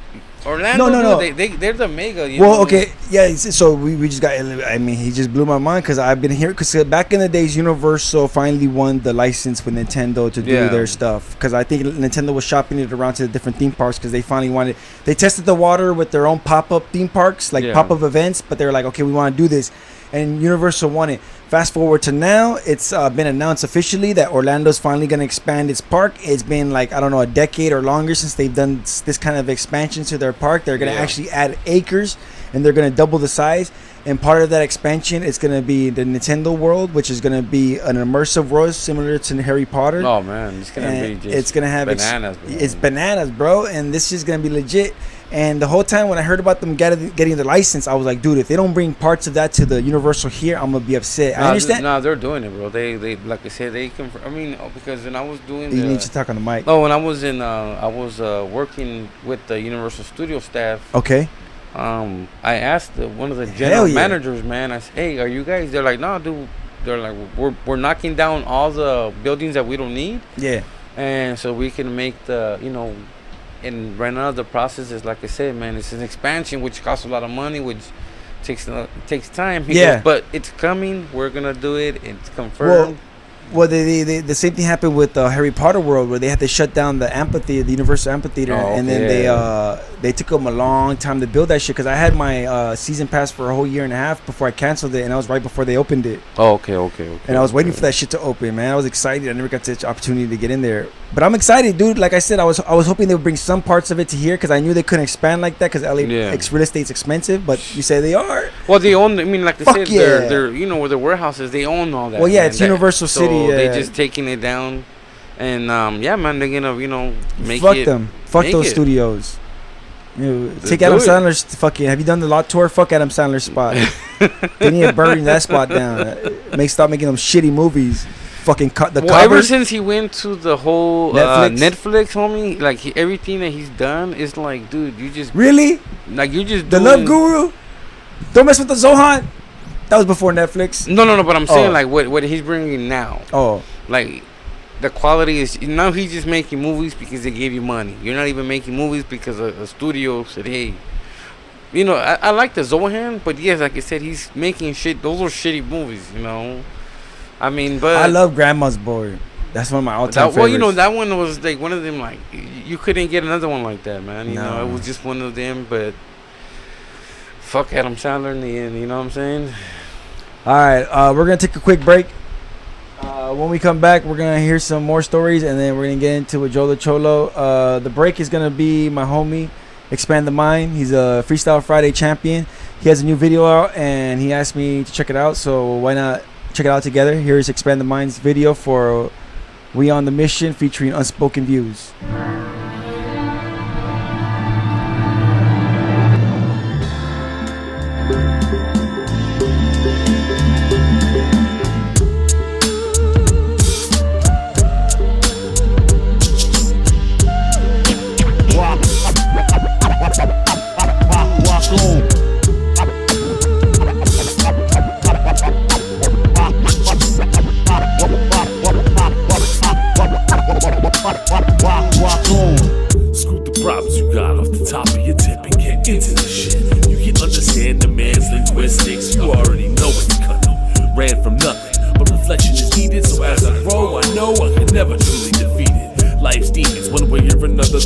Orlando, no. They're the mega. Okay, yeah. So we just got. I mean, he just blew my mind because I've been here. Because back in the days, Universal finally won the license with Nintendo to do their stuff. Because I think Nintendo was shopping it around to the different theme parks because they finally wanted. They tested the water with their own pop-up theme parks, like pop-up events. But they were like, okay, we want to do this, and Universal won it. Fast forward to now, it's been announced officially that Orlando's finally going to expand its park. It's been like, I don't know, a decade or longer since they've done this kind of expansion to their park. They're going to actually add acres and they're going to double the size. And part of that expansion is going to be the Nintendo World, which is going to be an immersive world similar to Harry Potter. Oh, man. It's going to be just it's gonna have bananas, bro. It's bananas, bro. And this is going to be legit. And the whole time when I heard about them getting the license, I was like, dude, if they don't bring parts of that to the Universal here, I'm going to be upset. I understand. No, they're doing it, bro. They like I said, they can. I mean, because when I was doing you need to talk on the mic. Oh, when I was working with the Universal Studio staff. Okay. I asked one of the general managers, man. I said, hey, are you guys? They're like, no, dude. They're like, we're knocking down all the buildings that we don't need. Yeah. And so we can make the, and right now the process is, like I said, man, it's an expansion which costs a lot of money, which takes time. He goes, but it's coming. We're gonna do it. It's confirmed. Well, the same thing happened with Harry Potter World, where they had to shut down the amphitheater, the Universal Amphitheater, and then they took them a long time to build that shit. Because I had my season pass for a whole year and a half before I canceled it, and that was right before they opened it. Oh, okay. And I was waiting for that shit to open, man. I was excited. I never got the opportunity to get in there, but I'm excited, dude. Like I said, I was hoping they would bring some parts of it to here because I knew they couldn't expand like that because LA real estate's expensive. But you say they are. Well, they own. I mean, like they said, they're where the warehouses, they own all that. Well, yeah, it's Universal City. So they just taking it down, and man, they're gonna make fuck it. Them. Fuck those studios. Take Adam Sandler's fucking. Have you done the lot tour? Fuck Adam Sandler's spot. They need to burn that spot down. Stop making them shitty movies. Fucking cut the. Ever since he went to the whole Netflix, homie, like everything that he's done is like, dude, you just really like you just the Love Guru. Don't mess with the Zohan. That was before Netflix. No. But I'm saying like what he's bringing now. Oh, like the quality is now he's just making movies because they gave you money. You're not even making movies because a studio said, hey, I like the Zohan, but yes, like I said, he's making shit. Those are shitty movies, I mean, but I love Grandma's Boy. That's one of my all-time favorites. Well, that one was like one of them. Like you couldn't get another one like that, man. It was just one of them. But fuck Adam Sandler in the end. You know what I'm saying? All right, we're gonna take a quick break. When we come back, we're gonna hear some more stories, and then we're gonna get into a Joe Cholo. The break is gonna be my homie, Expand the Mind. He's a Freestyle Friday champion. He has a new video out, and he asked me to check it out. So why not check it out together? Here's Expand the Mind's video for We on the Mission, featuring Unspoken Views.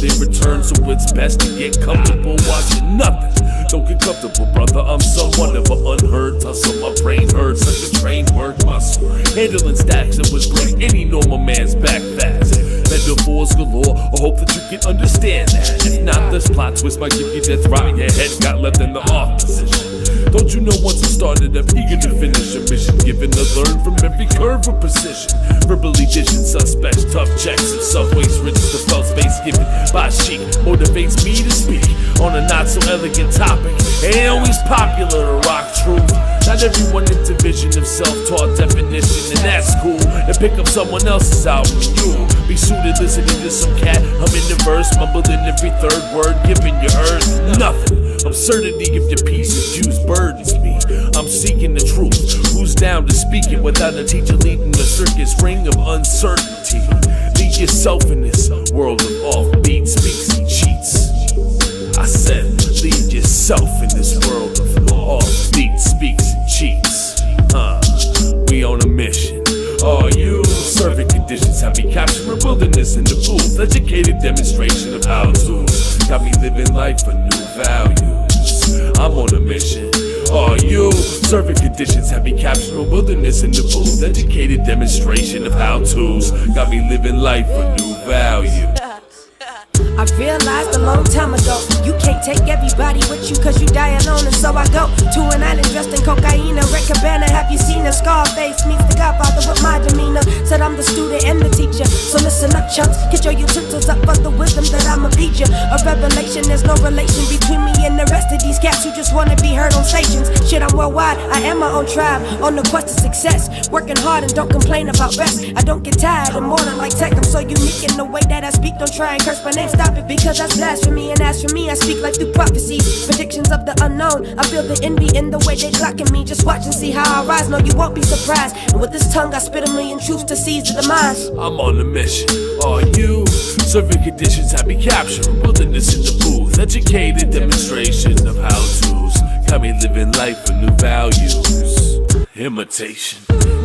they return, so it's best to get comfortable watching nothing. Don't get comfortable, brother, I'm somewhat of an unheard tussle. My brain hurts like a trained work muscle. Handling stacks that would break any normal man's back fast. Metaphors galore, I hope that you can understand that. If not, this plot twist might give you death right. Your head got left in the off position. Don't you know once I started, I'm eager to finish a mission, given to learn from every curve of precision. Verbally dishing suspects, tough checks, and subways riches to felt space given by chic motivates me to speak on a not so elegant topic. Ain't always popular to rock truth. Not everyone into vision of self-taught definition, and that's cool. And pick up someone else's album, you'll be suited listening to some cat humming the verse, mumbling every third word, giving your earth nothing. Absurdity of your piece of juice burdens me. I'm seeking the truth. Who's down to speak it without a teacher leading a circus ring of uncertainty? Lead yourself in this world of offbeat speaks and cheats. I said, lead yourself in this world of offbeat speaks and cheats. We on a mission. Are you? Serving conditions have me capturing wilderness in the booth. Educated demonstration of how to. Got me living life for new values. I'm on a mission. Are you? Serving conditions have me capturing wilderness in the booth. Educated demonstration of how to's. Got me living life for new value. I realized a long time ago, you can't take everybody with you cause you die alone, and so I go to an island dressed in cocaine, a red cabana. Have you seen a Scarface meets the Godfather with my demeanor? Said I'm the student and the teacher, so listen up chumps, get your utensils up for the wisdom that I'ma feed you. A revelation, there's no relation between me and the rest of these cats who just wanna be heard on stations. Shit, I'm worldwide, I am my own tribe, on the quest to success, working hard and don't complain about rest. I don't get tired, I'm more than like tech, I'm so unique in the way that I speak. Don't try and curse my name, stop it, because that's blasphemy. And as for me, I speak life through prophecies, predictions of the unknown. I feel the envy in the way they clocking me. Just watch and see how I rise, no you won't be surprised. And with this tongue I spit a million truths to seize the demise. I'm on a mission, are you? Serving conditions have me capturing wilderness in the booth. Educated demonstration of how-tos. Got me living life for new values. Imitation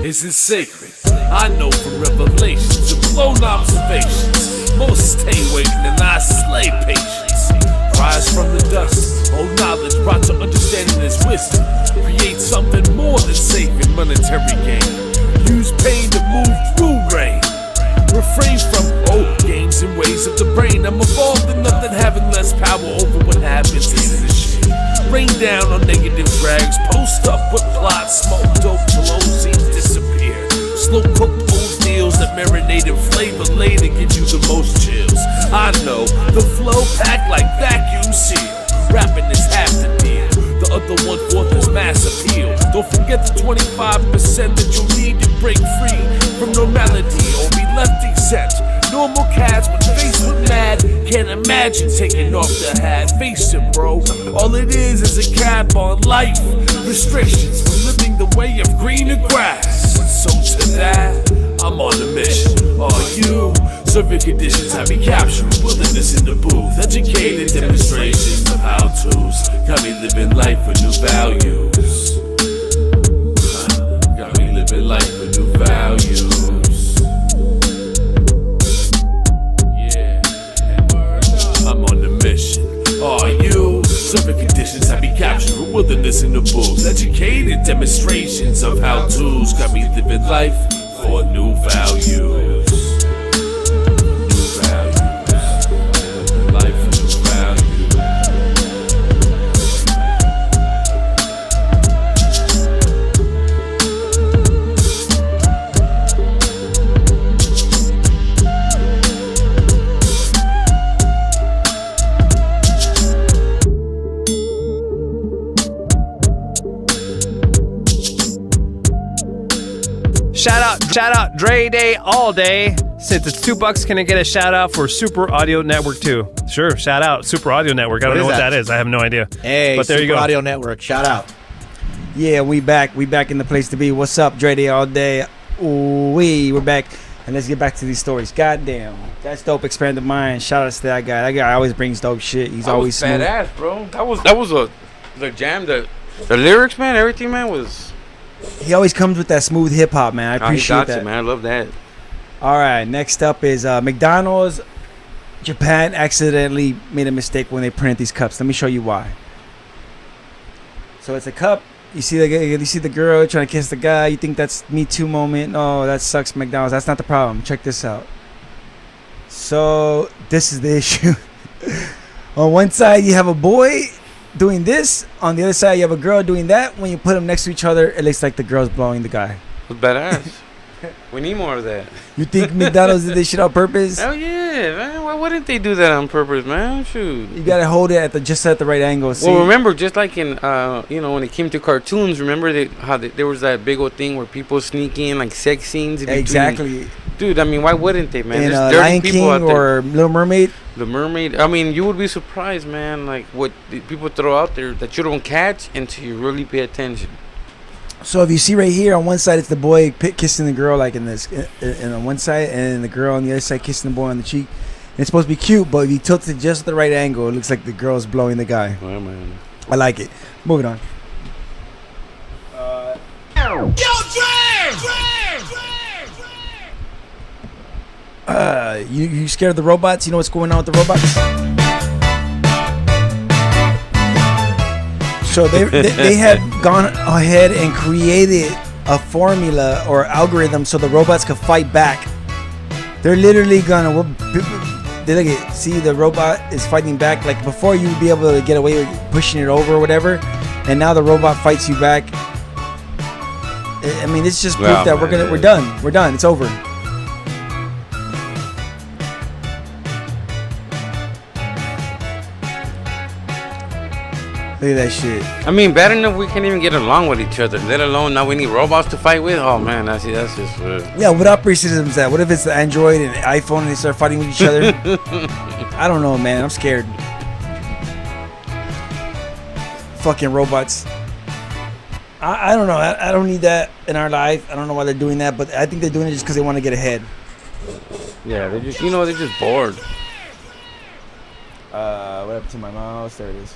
isn't sacred, I know from revelations and blown observations. Most stay waiting and I slay patience. Rise from the dust, old knowledge brought to understanding is wisdom. Create something more than safe and monetary gain. Use pain to move through rain. Refrain from old games and ways of the brain. I'm evolved enough that having less power over what happens is the shit. Rain down on negative drags, post up with plots, smoke dope till OCs disappear. Slow cooked old deals that marinate in flavor later give you the most chills. I know the flow packed like vacuum seal. Rapping is half the deal. The other 1/4 is mass appeal. Don't forget the 25% that you'll need to break free from normality or be left exempt. Normal cats with Facebook mad can't imagine taking off the hat. Face it, bro. All it is a cap on life. Restrictions for living the way of greener grass. So to that, I'm on a mission. Are you? Serving conditions have me capturing wilderness in the booth. Educated demonstrations of how-tos. Got me living life for new values. Got me living life for new values. I'm on the mission. Are you? Serving conditions have me capturing wilderness in the booth. Educated demonstrations of how-tos. Got me living life for new values. New values. Life for new values. Shout out Dre Day all day. Since it's $2, can I get a shout out for Super Audio Network too? Sure, shout out Super Audio Network. I don't know what that is. I have no idea. Hey, but there Super you go. Audio Network, shout out. Yeah, we back in the place to be. What's up, Dre Day all day? Ooh, we're back, and let's get back to these stories. Goddamn, that's dope. Expanded mind. Shout out to that guy. That guy always brings dope shit. He's always smooth. Badass, bro. That was the jam. The lyrics, man. Everything, man, was. He always comes with that smooth hip hop, man. I appreciate that. Man, I love that. All right, next up is McDonald's Japan accidentally made a mistake when they printed these cups. Let me show you why. So it's a cup. You see the girl trying to kiss the guy. You think that's Me Too moment. Oh, that sucks, McDonald's. That's not the problem. Check this out. So this is the issue. On one side, you have a boy doing this. On the other side, you have a girl doing that. When you put them next to each other, it looks like the girl's blowing the guy. It's badass. We need more of that. You think McDonald's did this shit on purpose? Hell yeah, man. Why wouldn't they do that on purpose, man? Shoot. You gotta hold it just at the right angle. See? Well, remember, just like in, when it came to cartoons, remember there was that big old thing where people sneak in like sex scenes. Exactly. Dude, I mean, why wouldn't they, man? In There's dirty Lion people King out there. or Little Mermaid. The Mermaid. I mean, you would be surprised, man. Like what people throw out there that you don't catch until you really pay attention. So if you see right here, on one side it's the boy kissing the girl, like in this, and on one side, and the girl on the other side kissing the boy on the cheek. And it's supposed to be cute, but if you tilt it just the right angle, it looks like the girl's blowing the guy. Oh, man. I like it. Moving on. You scared of the robots? You know what's going on with the robots? So they have gone ahead and created a formula or algorithm so the robots can fight back. They're literally gonna look at, see, the robot is fighting back. Like before, you would be able to get away with pushing it over or whatever, and now the robot fights you back. I mean, it's just proof that we're done. It's over. Look at that shit. I mean, bad enough we can't even get along with each other, let alone now we need robots to fight with. Oh man, that's just weird. Yeah, what operating system is that? What if it's the Android and iPhone and they start fighting with each other? I don't know, man. I'm scared. Fucking robots. I don't know. I don't need that in our life. I don't know why they're doing that, but I think they're doing it just because they want to get ahead. Yeah, they're just bored. What happened to my mouse? There it is.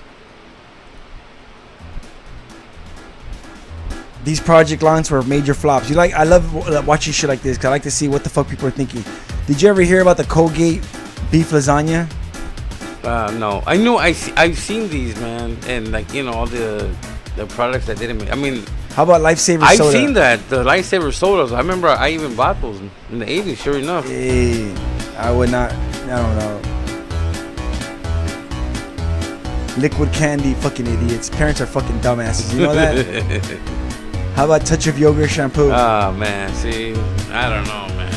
These project lines were major flops. I love watching shit like this because I like to see what the fuck people are thinking. Did you ever hear about the Colgate beef lasagna? No. I know I've seen these, man, and all the products that didn't make. I mean, how about Lifesaver soda? I've seen that, the Lifesaver sodas. I remember I even bought those in the 80s, sure enough. Hey, I would not. I don't know. Liquid candy, fucking idiots. Parents are fucking dumbasses. You know that? How about Touch of Yogurt shampoo? Oh, man. See, I don't know, man.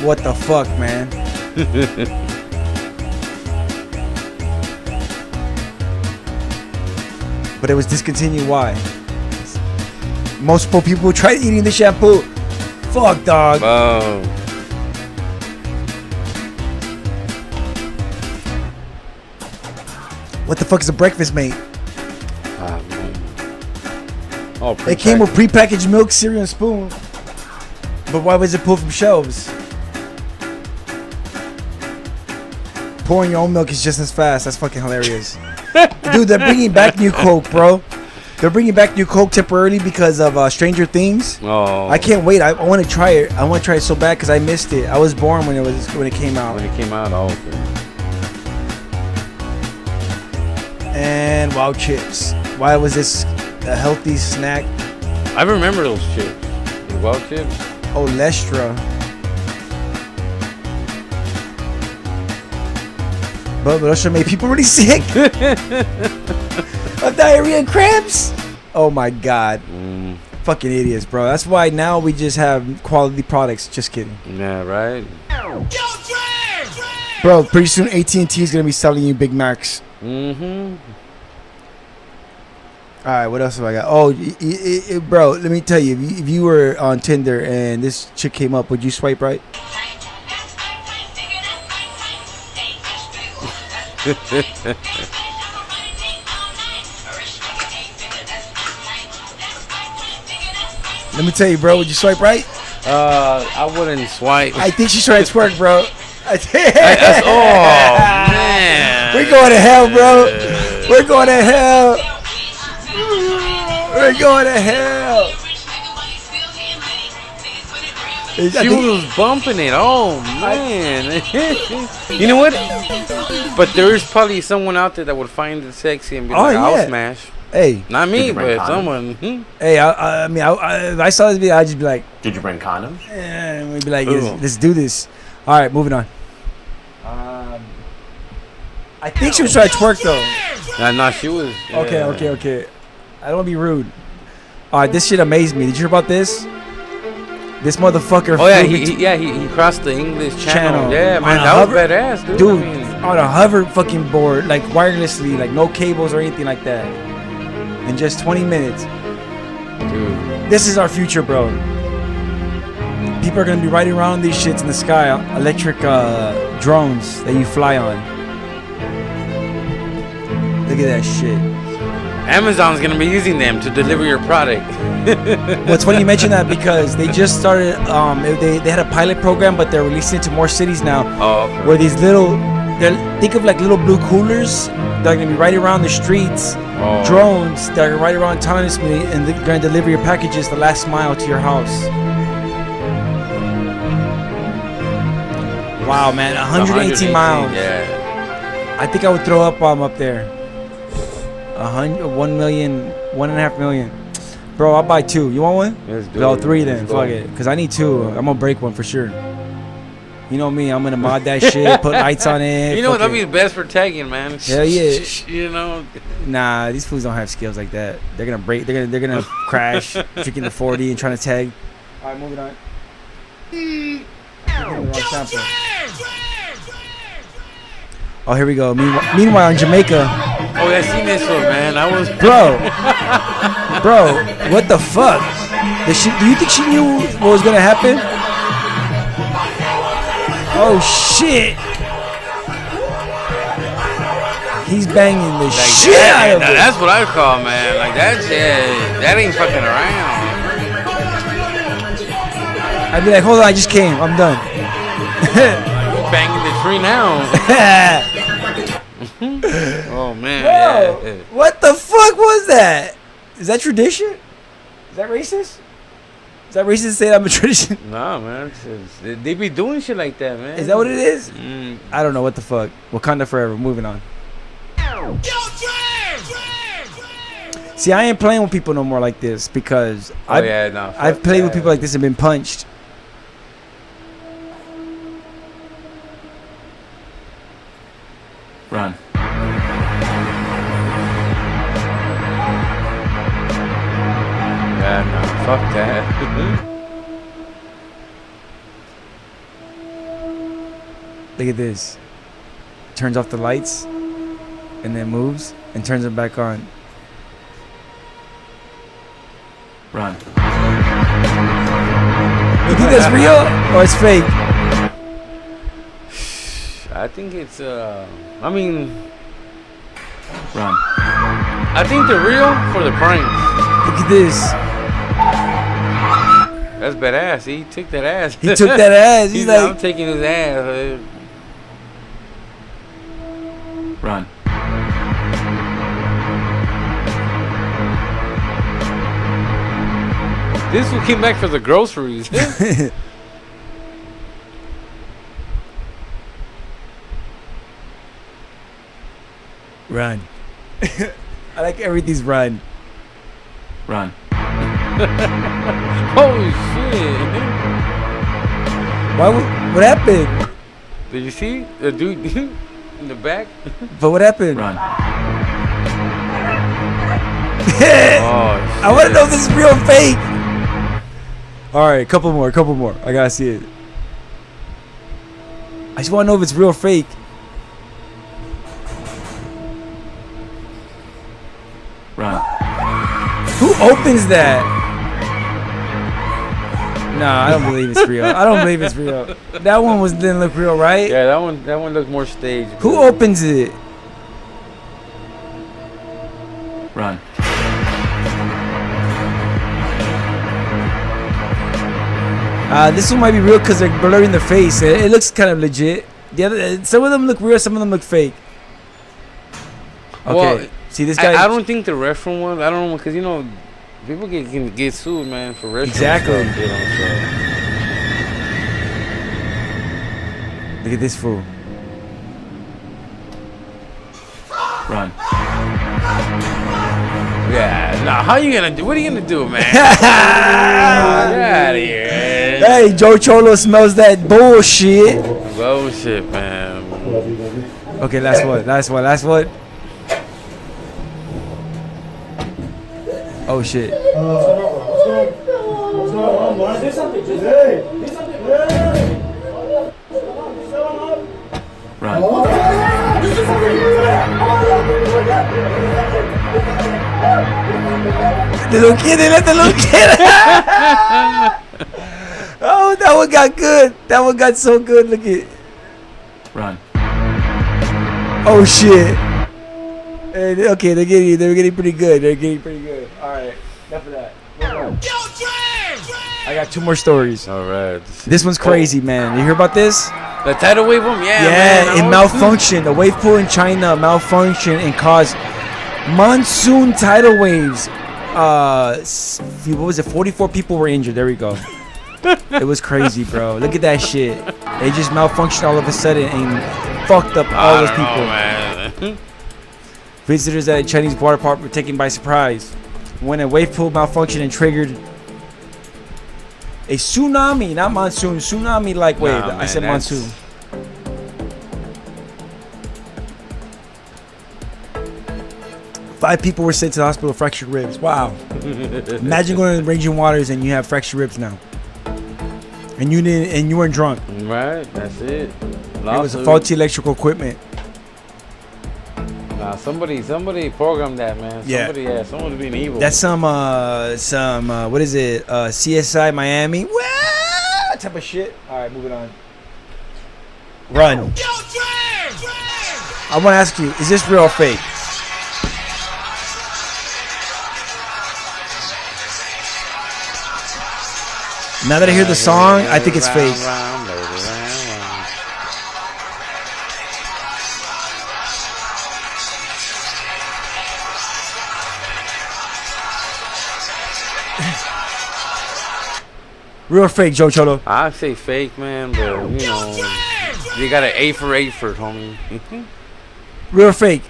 What the fuck, man? But it was discontinued. Why? Most people tried eating the shampoo. Fuck, dog. Oh. What the fuck is a breakfast mate? Oh, it came with prepackaged milk, cereal, and spoon. But why was it pulled from shelves? Pouring your own milk is just as fast. That's fucking hilarious. Dude, they're bringing back New Coke, bro. They're bringing back New Coke temporarily because of Stranger Things. Oh. I can't wait. I want to try it. I want to try it so bad because I missed it. I was born when it came out. When it came out, oh, okay. And wow, chips. Why was this a healthy snack? I remember those chips. The wild chips. Oh, Lestra. But Lestra made people really sick. Of diarrhea and cramps. Oh my god. Fucking idiots, bro. That's why now we just have quality products. Just kidding. Yeah, right. Bro, pretty soon AT&T is gonna be selling you Big Macs. Mm-hmm. All right, what else have I got? Oh, bro, let me tell you. If you were on Tinder and this chick came up, would you swipe right? Let me tell you, bro. Would you swipe right? I wouldn't swipe. I think she's trying to twerk, bro. Oh man, we're going to hell, bro. We're going to hell. We're going to hell. She was bumping it. Oh man. You know what? But there is probably someone out there that would find it sexy and be like, I'll smash. Hey, not me, but someone. Hey, I mean, if I saw this video, I'd just be like, "Did you bring condoms?" And we'd be like, let's do this. All right, moving on. I think she was trying to twerk though. Nah, she was. Yeah. Okay. I don't want to be rude. All right, this shit amazed me. Did you hear about this? This motherfucker. Oh yeah, he crossed the English channel. Yeah, man, that was badass, dude. On a hover fucking board, like wirelessly, like no cables or anything like that. In just 20 minutes. Dude. This is our future, bro. People are gonna be riding around these shits in the sky, electric drones that you fly on. Look at that shit. Amazon's gonna be using them to deliver your product. Well, it's funny you mention that because they just started. They had a pilot program, but they're releasing it to more cities now. Oh, okay. Where these think of like little blue coolers. They're gonna be riding around the streets. Drones that are right around autonomously, and they're gonna deliver your packages the last mile to your house. Wow, man, 118 miles. Yeah. I think I would throw up while I'm up there. 1 million, 1.5 million. Bro, I'll buy 2. You want one? Let's do No, it. 3 then. Fuck it. Because I need 2. I'm going to break one for sure. You know me. I'm going to mod that shit, put lights on it. You know what? That'd be the best for tagging, man. Hell yeah. You know? Nah, these fools don't have skills like that. They're going to break. They're gonna crash, drinking the 40 and trying to tag. All right, moving on. Oh, here we go. Meanwhile, in Jamaica. Oh, I seen this one, man. I was. Bro, what the fuck? Do you think she knew what was gonna happen? Oh shit! He's banging the shit out of it. That's what I call, man. Like that shit. That ain't fucking around. I'd be like, hold on, I just came. I'm done. Banging the tree now. Oh man. Bro, Yeah. what the fuck was that? Is that tradition? Is that racist? Is that racist to say I'm a tradition? Nah, man. They be doing shit like that, man. Is that what it is? I don't know what the fuck. Wakanda forever. Moving on. See, I ain't playing with people no more like this because I've played with people like this and been punched. Run. Yeah, no, fuck that. Look at this. Turns off the lights and then moves and turns them back on. Run. You think that's real or it's fake? I think it's I mean, run. I think they're real for the pranks. Look at this. That's badass. He took that ass. He took that ass. He's like, I'm taking his ass. Run. This one came back for the groceries. Run. I like everything's run. Run. Holy shit. What happened? Did you see the dude in the back? But what happened? Run. I want to know if this is real or fake. All right, couple more. I gotta see it. I just want to know if it's real or fake. Run. Who opens that? Nah, I don't believe it's real. That one didn't look real, right? Yeah, that one looked more staged. Who opens it? Run. This one might be real because they're blurring the face. It looks kind of legit. Some of them look real, some of them look fake. Okay. Well, see this guy. I don't think the restaurant one. I don't know because people can get sued, man, for restaurant Exactly. stuff, Look at this fool. Run. Yeah, nah, how you gonna do? What are you gonna do, man? Get out of here. Hey, Joe Cholo smells that bullshit. Bullshit, man. Okay, last one. Oh shit. Run. The little kid, they let the little kid. Oh, that one got good. That one got so good. Look at. Run. Oh shit. Hey, okay, they're getting pretty good. All right, enough of that. I got 2 more stories. All right. This one's crazy, man. You hear about this? The tidal wave boom? Yeah, man. It malfunctioned. The wave pool in China malfunctioned and caused monsoon tidal waves. What was it? 44 people were injured. There we go. It was crazy, bro. Look at that shit. They just malfunctioned all of a sudden and fucked up all those people. Man. Visitors at a Chinese water park were taken by surprise when a wave pool malfunctioned and triggered a tsunami, not monsoon. Tsunami like wave. Nah, I said monsoon. 5 people were sent to the hospital with fractured ribs. Wow. Imagine going to the raging waters and you have fractured ribs now. And you weren't drunk. Right, that's it. It was a faulty electrical equipment. Nah, somebody programmed that, man. Someone's being evil. That's some what is it? CSI Miami. What type of shit? All right, moving on. Run. I want to ask you, is this real or fake? Now that I hear the song, I think it's fake. Real or fake, Joe Cholo? I say fake, man, but you know, you got an A for homie. Real or fake?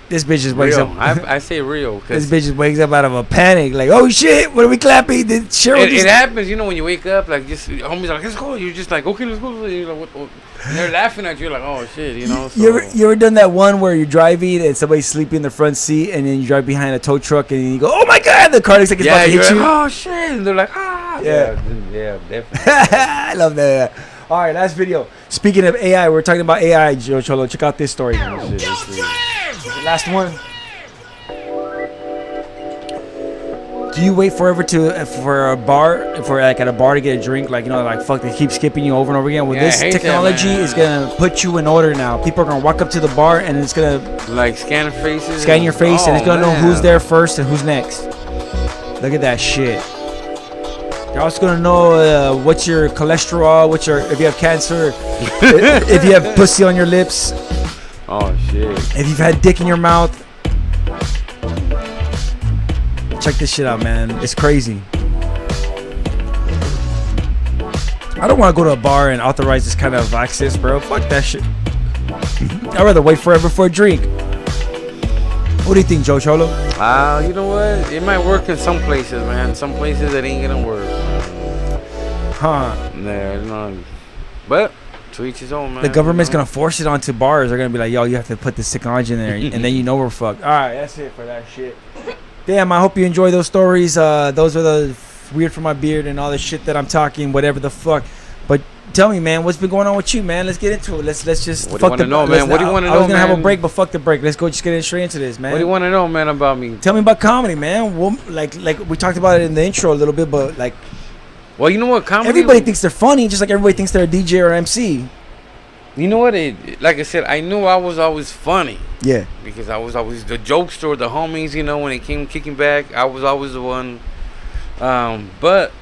This bitch just wakes real. up. I say real. This bitch just wakes up out of a panic, like, oh shit, what are we clapping? Did Cheryl it happens, you know, when you wake up, like, just homies are like, let's go. You're just like, okay, let's go. You're like, what? And they're laughing at you, like, oh shit, you know. So. You ever done that one where you're driving and somebody's sleeping in the front seat, and then you drive behind a tow truck, and you go, oh my god, the car looks like it's about to hit you. Like, oh shit, and they're like, ah. Yeah, definitely. I love that. All right, last video. Speaking of AI, we're talking about AI, Joe Cholo. Check out this story. Last one. Do you wait forever for a bar, at a bar to get a drink? Like, you know, like, fuck, they keep skipping you over and over again. Well, this technology is going to put you in order now. People are going to walk up to the bar and it's going to... Like, scan faces? Scan your face and it's going to know who's there first and who's next. Look at that shit. They're also going to know what's your cholesterol, if you have cancer, if you have pussy on your lips. Oh, shit. If you've had dick in your mouth. Check this shit out, man. It's crazy. I don't want to go to a bar and authorize this kind of access, bro. Fuck that shit. I'd rather wait forever for a drink. What do you think, Joe Cholo? You know what? It might work in some places, man. Some places it ain't gonna work. Huh. Yeah, no. But to each his own, man. The government's gonna force it onto bars. They're gonna be like, yo, you have to put this technology in there, and then you know we're fucked. All right, that's it for that shit. Damn, I hope you enjoy those stories. Those are the weird for my beard and all the shit that I'm talking, whatever the fuck. But tell me, man, what's been going on with you, man? Let's get into it. Let's just what fuck the know, man. What do you want to know, I was gonna man? have a break, but fuck the break. Let's go just get straight into this, man. What do you want to know, man, about me? Tell me about comedy, man. Well, like we talked about it in the intro a little bit, but like, well, you know what, comedy. Everybody thinks they're funny, just like everybody thinks they're a DJ or MC. You know what? Like I said, I knew I was always funny. Yeah. Because I was always the jokester, the homies. You know, when it came kicking back, I was always the one. But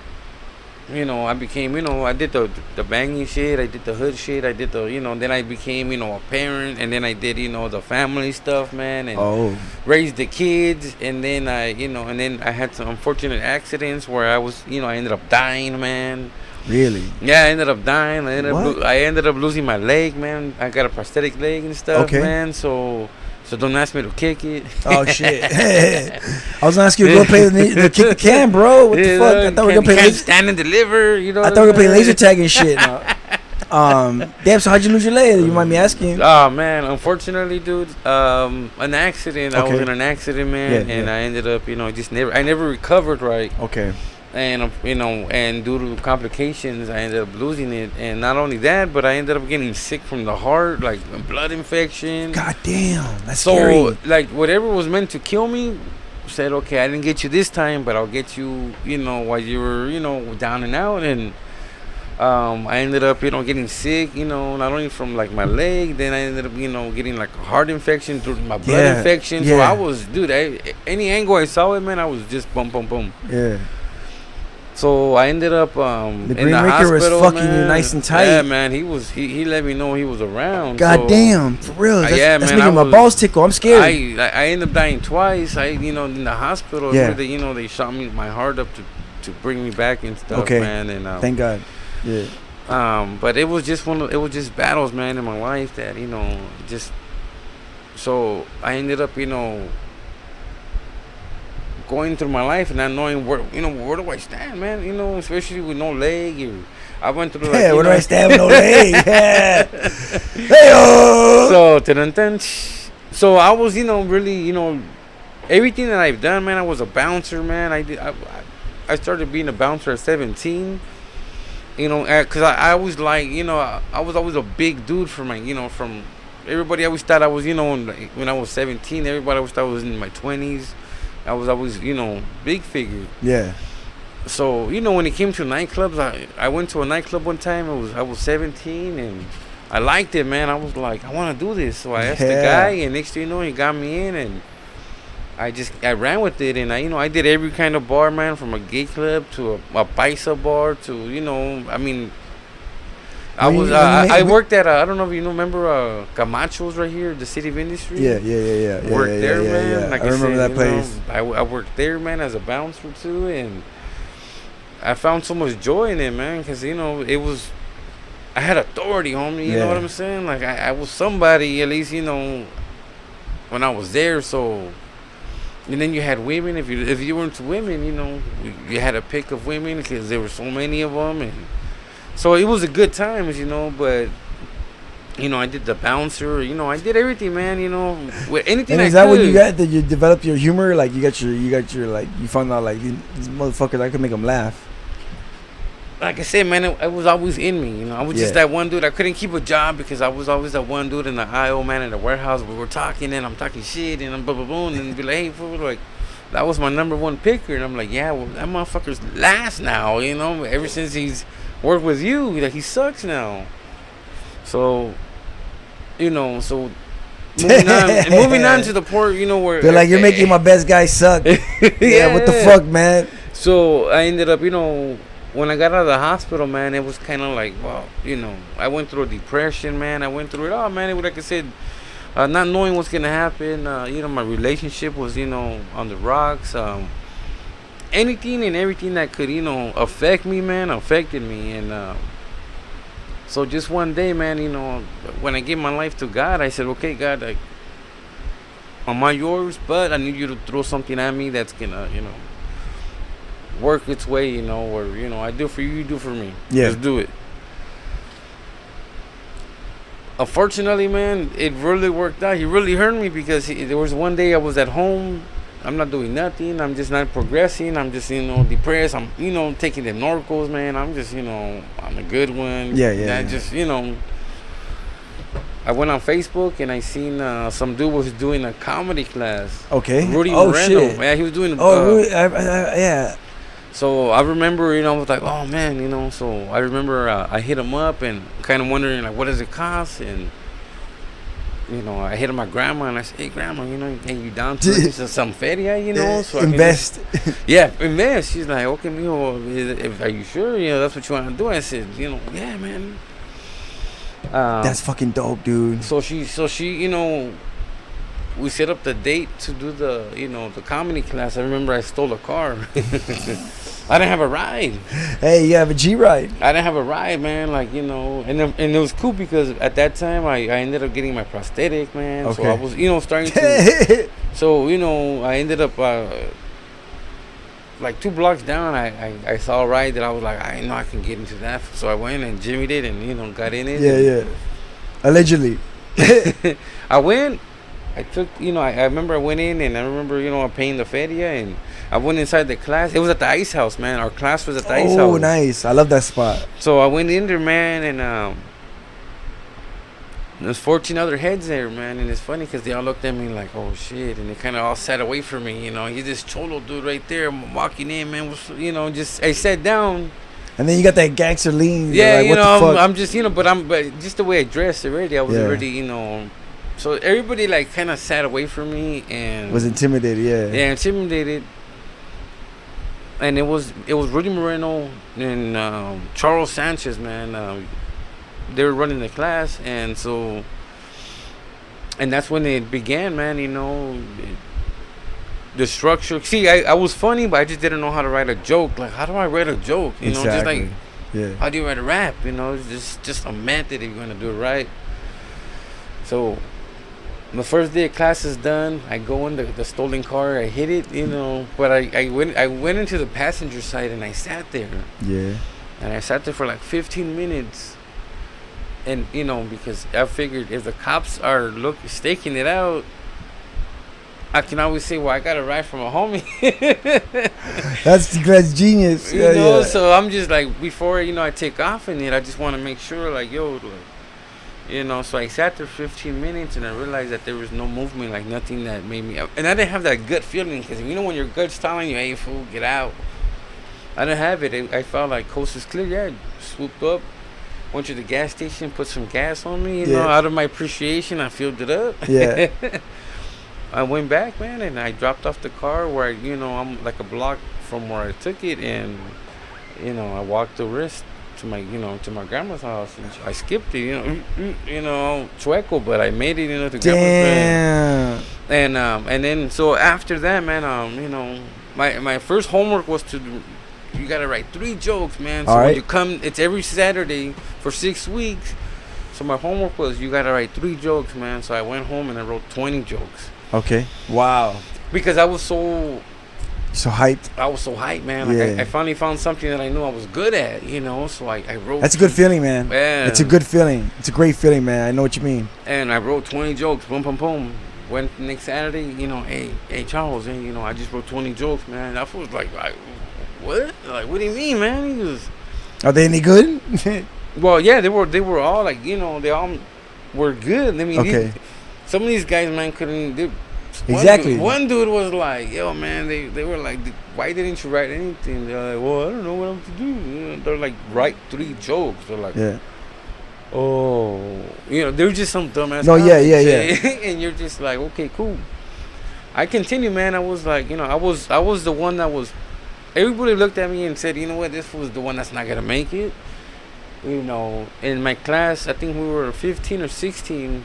you know, I became, you know, I did the banging shit, I did the hood shit, I did the, you know, then I became, you know, a parent, and then I did, you know, the family stuff, man, and raised the kids, and then I, you know, and then I had some unfortunate accidents where I was, you know, I ended up dying, man. Really? Yeah, I ended up dying. I ended up losing my leg, man. I got a prosthetic leg and stuff, man. So don't ask me to kick it. Oh shit! I was gonna ask you to go play the kick the can, bro. What the fuck? I thought we were gonna play stand and deliver. You know. I thought we were gonna play laser tag and shit. No. Damn. So how'd you lose your leg? You mind me asking? Oh man, unfortunately, dude, an accident. I was in an accident, man, and I ended up, I never recovered right. Okay. And and due to complications, I ended up losing it. And not only that, but I ended up getting sick from the heart, like a blood infection. God damn, that's scary. So, like, whatever was meant to kill me, said, okay, I didn't get you this time, but I'll get you, while you were, down and out. And I ended up, getting sick, not only from, like, my leg, then I ended up, getting, like, a heart infection through my blood infection. So I was, dude, any angle I saw it, man, I was just boom, boom, boom. Yeah. So I ended up the in the was hospital, fucking you nice and tight. Yeah, man, he let me know he was around. God damn, for real. That's man, making my balls tickle. I'm scared. I ended up dying twice. In the hospital, they shot me my heart up to bring me back and stuff, man. And thank God. Yeah. But it was just battles, man, in my life that so I ended up going through my life and not knowing where do I stand, man, especially with no leg. I went through where do I stand with no leg? Hey-oh! So I was really everything that I've done, man. I was a bouncer, man. I started being a bouncer at 17, because I was like, I was always a big dude for my, from everybody. I always thought I was, when I was 17, everybody always thought I was in my 20s. I was always, big figure. Yeah. So, when it came to nightclubs, I went to a nightclub one time. I was 17 and I liked it, man. I was like, I want to do this. So I asked the guy, and next thing you know, he got me in, and I ran with it. And I did every kind of bar, man, from a gay club to a paisa bar to, I worked at I don't know if you remember Camacho's right here, the City of Industry. Yeah. Worked there, man. Yeah. Like I remember that place. I worked there, man, as a bouncer too, and I found so much joy in it, man, because I had authority, homie. You know what I'm saying? Like I was somebody, at least when I was there. So, and then you had women. If you were into women, you had a pick of women because there were so many of them, and so it was a good time, but I did the bouncer, I did everything, man, with anything. And is that when you got that you developed your humor? Like you got your like, you found out like these motherfuckers, I could make them laugh. Like I said, man, it was always in me, I was just that one dude. I couldn't keep a job because I was always that one dude in the aisle, man, in the warehouse. We were talking and I'm talking shit and I'm blah blah blah, and be like, hey, fool, like that was my number one picker, and I'm like, yeah, well, that motherfucker's last now, ever since he's worked with you, like he sucks now. So, moving on to the part, where they're like, you're making my best guy suck. Yeah, what the fuck, man? So I ended up, when I got out of the hospital, man, it was kind of like, well, I went through a depression, man. I went through it all, man. It was like I said, not knowing what's gonna happen. My relationship was, on the rocks. Anything and everything that could, affect me, man, affected me. And so just one day, man, when I gave my life to God, I said, okay, God, am I yours? But I need you to throw something at me that's gonna, work its way, or, I do for you, you do for me. Yeah. Let's do it. Unfortunately, man, it really worked out. He really hurt me because there was one day I was at home. I'm not doing nothing. I'm just not progressing. I'm just, depressed. I'm, taking them Norcos, man. I'm just, I'm a good one. Yeah. Just, I went on Facebook and I seen some dude was doing a comedy class. Okay. Rudy Moreno. Shit. Yeah, he was doing. Yeah. So I remember, I was like, oh man, so I remember I hit him up and kind of wondering, like, what does it cost? And I hit my grandma and I said, hey, grandma, hey, you down to some feria, so invest. Invest. She's like, okay, are you sure? That's what you want to do? I said, yeah, man. That's fucking dope, dude. So she, we set up the date to do the, the comedy class. I remember I stole a car. I didn't have a ride. Hey, you have a G ride. I didn't have a ride, man. Like, you know, and it was cool because at that time I ended up getting my prosthetic, man. Okay. So I was, you know, starting to. So, you know, I ended up like 2 blocks down. I saw a ride that I was like, I know I can get into that. So I went and jimmied it and, you know, got in it. Yeah. Allegedly. I went. I took, you know, I remember I went in and I remember, you know, paying the feria and I went inside the class. It was at the Ice House, man. Our class was at the Ice House. Oh, nice. I love that spot. So I went in there, man, and there's 14 other heads there, man. And it's funny because they all looked at me like, oh, shit. And they kind of all sat away from me, you know. He's this Cholo dude right there. I'm walking in, man. You know, just, I sat down. And then you got that gangster lean. Yeah, like, you what know, the fuck? I'm just, you know, but just the way I dressed already, I was already, you know. So everybody like kind of sat away from me and was intimidated, yeah, intimidated. And it was Rudy Moreno and Charles Sanchez, man. They were running the class, and that's when it began, man. You know, the structure. See, I was funny, but I just didn't know how to write a joke. Like, how do I write a joke? You know, just like, how do you write a rap? You know, it's just a method if you're gonna do it right. So. The first day of class is done. I go in the stolen car. I hit it, you know. But I went into the passenger side and I sat there. Yeah. And I sat there for like 15 minutes. And, you know, because I figured if the cops are staking it out, I can always say, well, I got a ride from a homie. That's genius. You know, so I'm just like, before, you know, I take off in it, I just want to make sure, like, yo, like, you know, so I sat there 15 minutes and I realized that there was no movement, like nothing that made me. And I didn't have that gut feeling because, you know, when your gut's telling you, hey, fool, get out. I didn't have it. I felt like coast is clear. Yeah, I swooped up, went to the gas station, put some gas on me, you know, out of my appreciation, I filled it up. Yeah. I went back, man, and I dropped off the car where, you know, I'm like a block from where I took it. And, you know, I walked the rest to my, you know, to my grandma's house, and I skipped it, you know, chueco, but I made it, you know, to grandma's house. And then so after that, man, you know, my first homework was you gotta write 3 jokes, man. So when you come, it's every Saturday for 6 weeks. So my homework was you gotta write 3 jokes, man. So I went home and I wrote 20 jokes. Okay. Wow. Because I was so hyped. I was so hyped, man. Like I finally found something that I knew I was good at, you know. So I wrote. That's a good feeling, man. Yeah. It's a good feeling. It's a great feeling, man. I know what you mean. And I wrote 20 jokes. Boom, boom, boom. Went next Saturday, you know. Hey, Charles, you know, I just wrote 20 jokes, man. That was like, what? Like, what do you mean, man? He was. Are they any good? Well, yeah, they were all like, you know, they all were good. I mean, some of these guys, man, couldn't. Exactly. One dude was like, yo, man, they were like, why didn't you write anything? They're like, well, I don't know what I'm to do. You know, they're like, write 3 jokes. They're like, oh, you know, they're just some dumbass. No, yeah. And you're just like, okay, cool. I continue, man. I was like, you know, I was the one that was. Everybody looked at me and said, you know what, this was the one that's not gonna make it. You know, in my class, I think we were 15 or 16.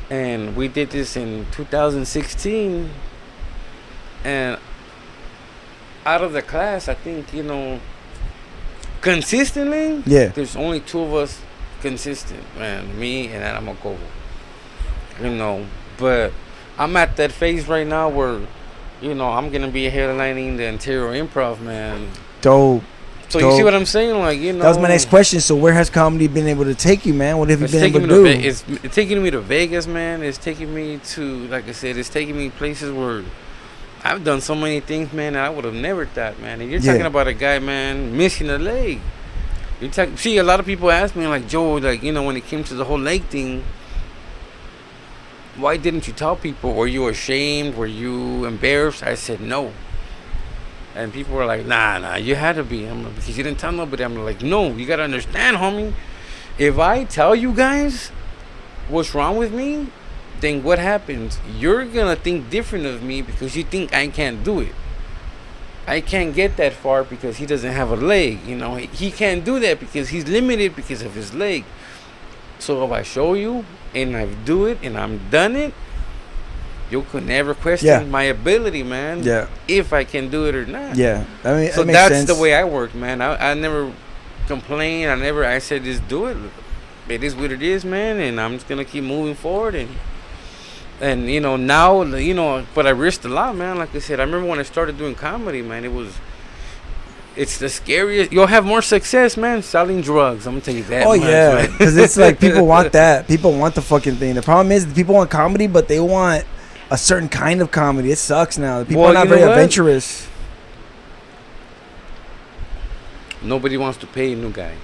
And we did this in 2016. And out of the class, I think, you know, consistently, there's only 2 of us consistent, man. Me and Adam Okovo. You know, but I'm at that phase right now where, you know, I'm going to be headlining the Ontario Improv, man. Dope. So you see what I'm saying? Like, you know. That was my next question. So where has comedy been able to take you, man? What have you been able to do? It's taking me to Vegas, man. It's taking me to, like I said, it's taking me places where I've done so many things, man, that I would have never thought, man. And you're talking about a guy, man, missing a leg. See, a lot of people ask me, like, Joe, like, you know, when it came to the whole leg thing, why didn't you tell people? Were you ashamed? Were you embarrassed? I said no. And people were like, nah, you had to be. I'm like, because you didn't tell nobody. I'm like, no, you got to understand, homie. If I tell you guys what's wrong with me, then what happens? You're going to think different of me because you think I can't do it. I can't get that far because he doesn't have a leg. You know, he can't do that because he's limited because of his leg. So if I show you and I do it and I'm done it, you could never question Yeah. my ability, man. Yeah. If I can do it or not. Yeah. I mean, so that makes that's sense. the way I work, man. I never complain. I said just do it. It is what it is, man, and I'm just gonna keep moving forward and you know now but I risked a lot, man. Like I said, I remember when I started doing comedy, man. It's the scariest. You'll have more success, man, selling drugs. I'm gonna tell you that. Oh much, yeah, because it's like people want that. People want the fucking thing. The problem is people want comedy, but they want a certain kind of comedy. It sucks now. People are not very adventurous. Nobody wants to pay a new guy.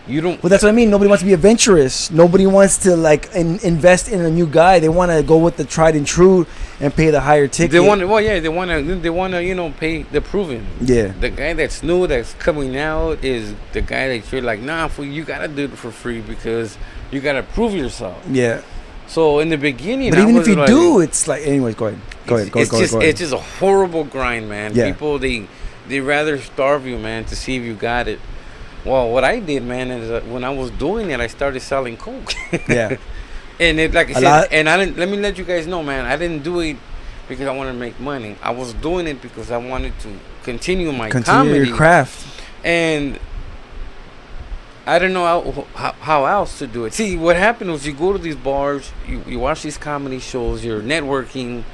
You don't. Well, that's what I mean. Nobody wants to be adventurous. Nobody wants to like invest in a new guy. They want to go with the tried and true and pay the higher ticket. They want. Well, yeah, they want to. Pay the proven. Yeah. The guy that's new, that's coming out, is the guy that you're like, nah, you gotta do it for free because you gotta prove yourself. Yeah. So in the beginning, but even if you do, it's like, anyways, go ahead. Go ahead. It's just a horrible grind, man. Yeah. People they rather starve you, man, to see if you got it. Well, what I did, man, is when I was doing it, I started selling coke. Yeah. And it, like I said, and I didn't. Let me let you guys know, man. I didn't do it because I wanted to make money. I was doing it because I wanted to continue my comedy, your craft. And I don't know how else to do it. See, what happened was you go to these bars, you watch these comedy shows, you're networking.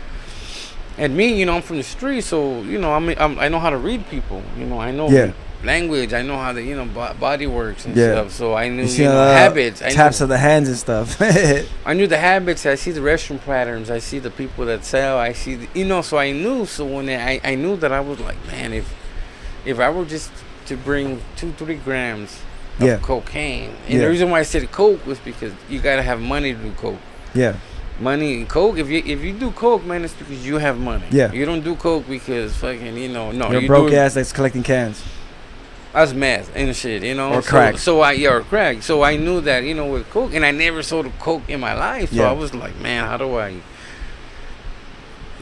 And me, I'm from the street, so I know how to read people. I know language. I know how the body works and stuff. So I knew habits. Taps of the hands and stuff. I knew the habits. I see the restroom patterns. I see the people that sell. I see so I knew. So when I knew that, I was like, man, if I were just to bring 2-3 grams of cocaine, and the reason why I said coke was because you gotta have money to do coke. Yeah. Money and coke. If you do coke, man, it's because you have money. Yeah. You don't do coke because fucking no. You're broke ass that's collecting cans. That's meth and shit, Or crack. Or crack. So I knew that, with coke, and I never sold coke in my life. So I was like, man, how do I?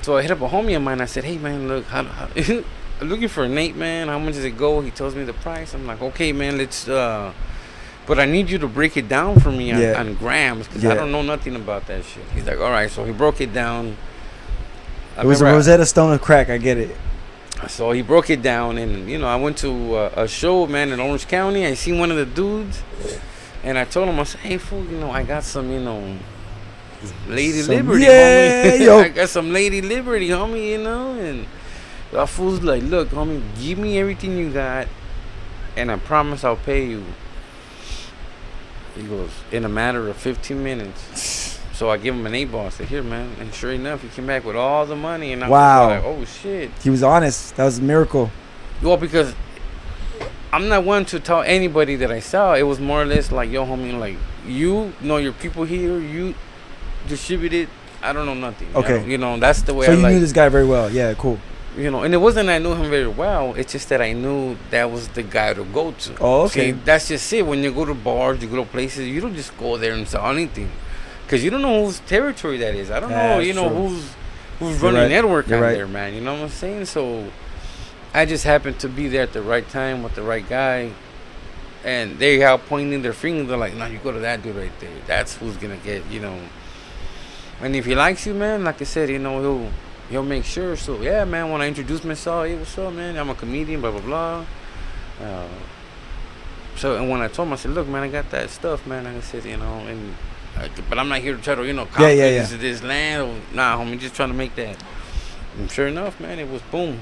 So I hit up a homie of mine. I said, hey man, look, how I'm looking for Nate, man. How much does it go? He tells me the price. I'm like, okay, man, let's. But I need you to break it down for me on grams because I don't know nothing about that shit. He's like, all right. So he broke it down. It was a Rosetta Stone of crack. I get it. So he broke it down, and I went to a show, man, in Orange County. I seen one of the dudes, and I told him, I said, hey fool, I got some, Lady Liberty, homie. Yo. I got some Lady Liberty, homie, and that fool's like, look, homie, give me everything you got, and I promise I'll pay you. He goes, in a matter of 15 minutes. So I give him an 8-ball. I said, here, man. And sure enough, he came back with all the money. And I was like, oh, shit. He was honest. That was a miracle. Well, because I'm not one to tell anybody that I sell. It was more or less like, yo, homie, like, you know your people here. You distribute it. I don't know nothing. Okay. That's the way So you knew this guy very well. Yeah, cool. And it wasn't I knew him very well. It's just that I knew that was the guy to go to. Oh, okay. See, that's just it. When you go to bars, you go to places, you don't just go there and sell anything. Because you don't know whose territory that is. I don't know, who's running network out there, man. You know what I'm saying? So I just happened to be there at the right time with the right guy. And they out pointing their finger. They're like, no, you go to that dude right there. That's who's going to get, And if he likes you, man, like I said, he'll make sure. So, yeah, man, when I introduced myself, hey, what's up, man? I'm a comedian, blah, blah, blah. And when I told him, I said, look, man, I got that stuff, man. Like I said, but I'm not here to try to, copy this land. Or, nah, homie, just trying to make that. And sure enough, man, it was boom.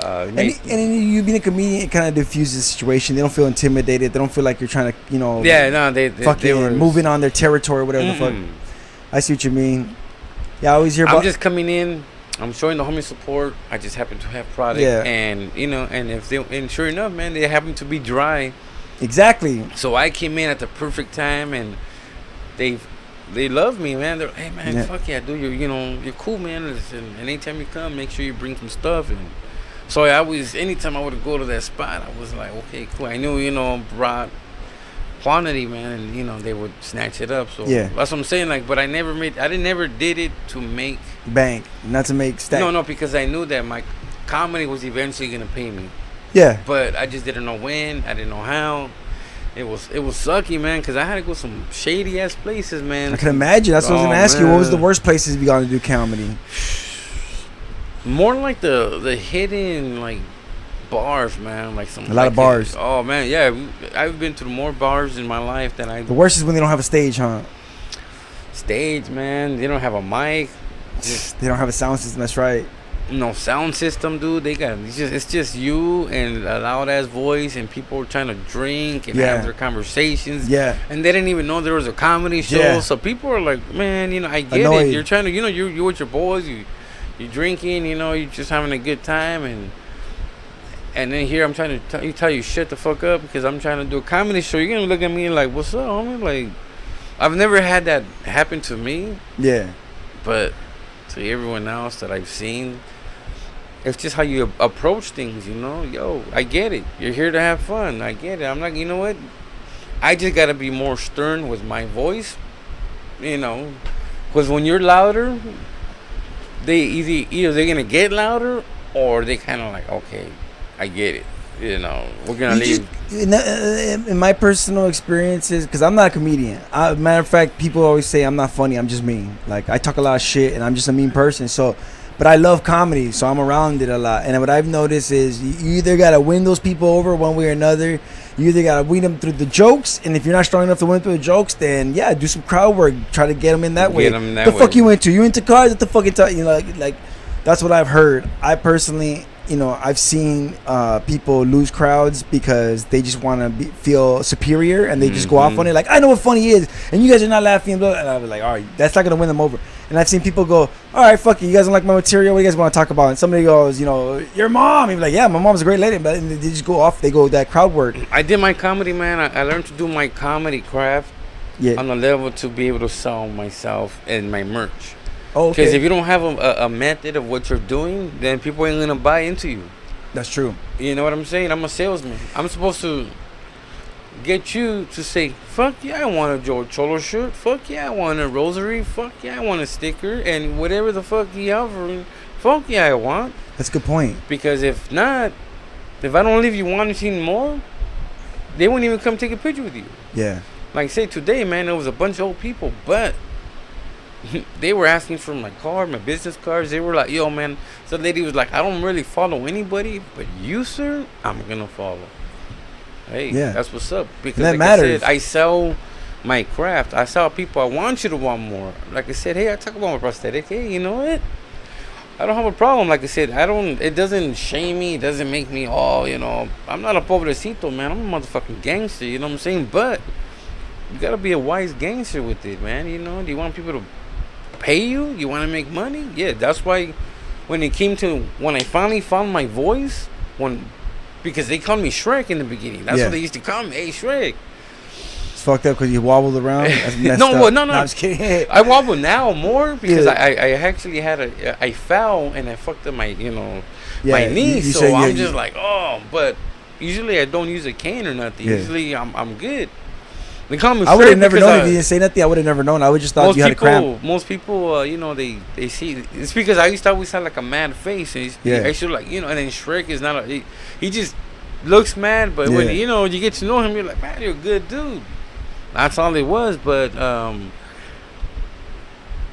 And you being a comedian, it kind of diffuses the situation. They don't feel intimidated. They don't feel like you're trying to, Yeah, no, they were moving on their territory, whatever the fuck. I see what you mean. Yeah, I always hear about. I'm just coming in. I'm showing the homie support. I just happen to have product. Yeah. And, and sure enough, man, they happen to be dry. Exactly. So I came in at the perfect time, and they love me, man. They're, hey, man, fuck yeah, dude. You're cool, man. And anytime you come, make sure you bring some stuff. And so anytime I would go to that spot, I was like, okay, cool. I knew, brought quantity, man, and they would snatch it up. So that's what I'm saying. Like, but I never did it to make bank, not to make stack. No, because I knew that my comedy was eventually gonna pay me. Yeah. But I just didn't know when. I didn't know how. It was sucky, man, because I had to go some shady ass places, man. I can imagine. That's what I was gonna ask you. What was the worst places you got to do comedy? More like the hidden like bars, man. Like some a lot of bars. Oh man, yeah. I've been to more bars in my life than I. The worst is when they don't have a stage, huh? Stage, man. They don't have a mic. They don't have a sound system. That's right. No sound system, dude. It's just you and a loud ass voice, and people are trying to drink and have their conversations. Yeah. And they didn't even know there was a comedy show. Yeah. So people are like, man, I get Annoyed. it. You're trying to, you're with your boys, you're drinking, you're just having a good time, and then here I'm trying to tell you shut the fuck up because I'm trying to do a comedy show. You're gonna look at me like, what's up, homie? Like, I've never had that happen to me. Yeah. But to everyone else that I've seen, it's just how you approach things, Yo, I get it. You're here to have fun. I get it. I'm like, you know what? I just gotta be more stern with my voice, because when you're louder, they either they're gonna get louder or they kind of like, okay, I get it. We're gonna leave. In my personal experiences, because I'm not a comedian. Matter of fact, people always say I'm not funny. I'm just mean. Like, I talk a lot of shit, and I'm just a mean person. So, but I love comedy, so I'm around it a lot. And what I've noticed is you either gotta win those people over one way or another. You either gotta win them through the jokes, and if you're not strong enough to win through the jokes, then yeah, do some crowd work. Try to get them in that way. Fuck you into? You into cars? What the fuck like that's what I've heard. I personally. I've seen people lose crowds because they just want to feel superior and they just go off on it. Like, I know what funny is, and you guys are not laughing. And I was like, all right, that's not going to win them over. And I've seen people go, all right, fuck it. You guys don't like my material? What do you guys want to talk about? And somebody goes, your mom. You're like, yeah, my mom's a great lady. But they just go off. They go that crowd work. I did my comedy, man. I learned to do my comedy craft on the level to be able to sell myself and my merch. Okay. Because if you don't have a method of what you're doing, then people ain't gonna buy into you. That's true. You know what I'm saying? I'm a salesman. I'm supposed to get you to say, fuck yeah, I want a Cholo shirt. Fuck yeah, I want a rosary. Fuck yeah, I want a sticker. And whatever the fuck you offering, fuck yeah, I want. That's a good point. Because if not, if I don't leave you wanting more, they won't even come take a picture with you. Yeah. Like, say today, man, there was a bunch of old people, but they were asking for my card, my business cards. They were like, yo, man. So the lady was like, I don't really follow anybody, but you, sir, I'm going to follow. Hey, that's what's up. Because that matters. I sell my craft. I sell people. I want you to want more. Like I said, hey, I talk about my prosthetic. Hey, you know what? I don't have a problem. Like I said, it doesn't shame me. It doesn't make me, I'm not a pobrecito, man. I'm a motherfucking gangster, you know what I'm saying? But you got to be a wise gangster with it, man. Do you want people to pay you? You want to make money? Yeah, that's why when I finally found my voice, because they called me Shrek in the beginning. That's what they used to call me. Hey, Shrek. It's fucked up because you wobbled around. That's messed no, up. no. I'm just kidding. I wobble now more because I actually I fell and I fucked up my my knee. So I'm just like, but usually I don't use a cane or nothing. Yeah. Usually I'm good. They call me. I would have never known if you didn't say nothing. I would have never known. I would just thought you had a cramp. Most people, they see. It's because I used to always have like a mad face, and I should and then Shrek is not he just looks mad, but when you get to know him, you're like, man, you're a good dude. That's all it was. But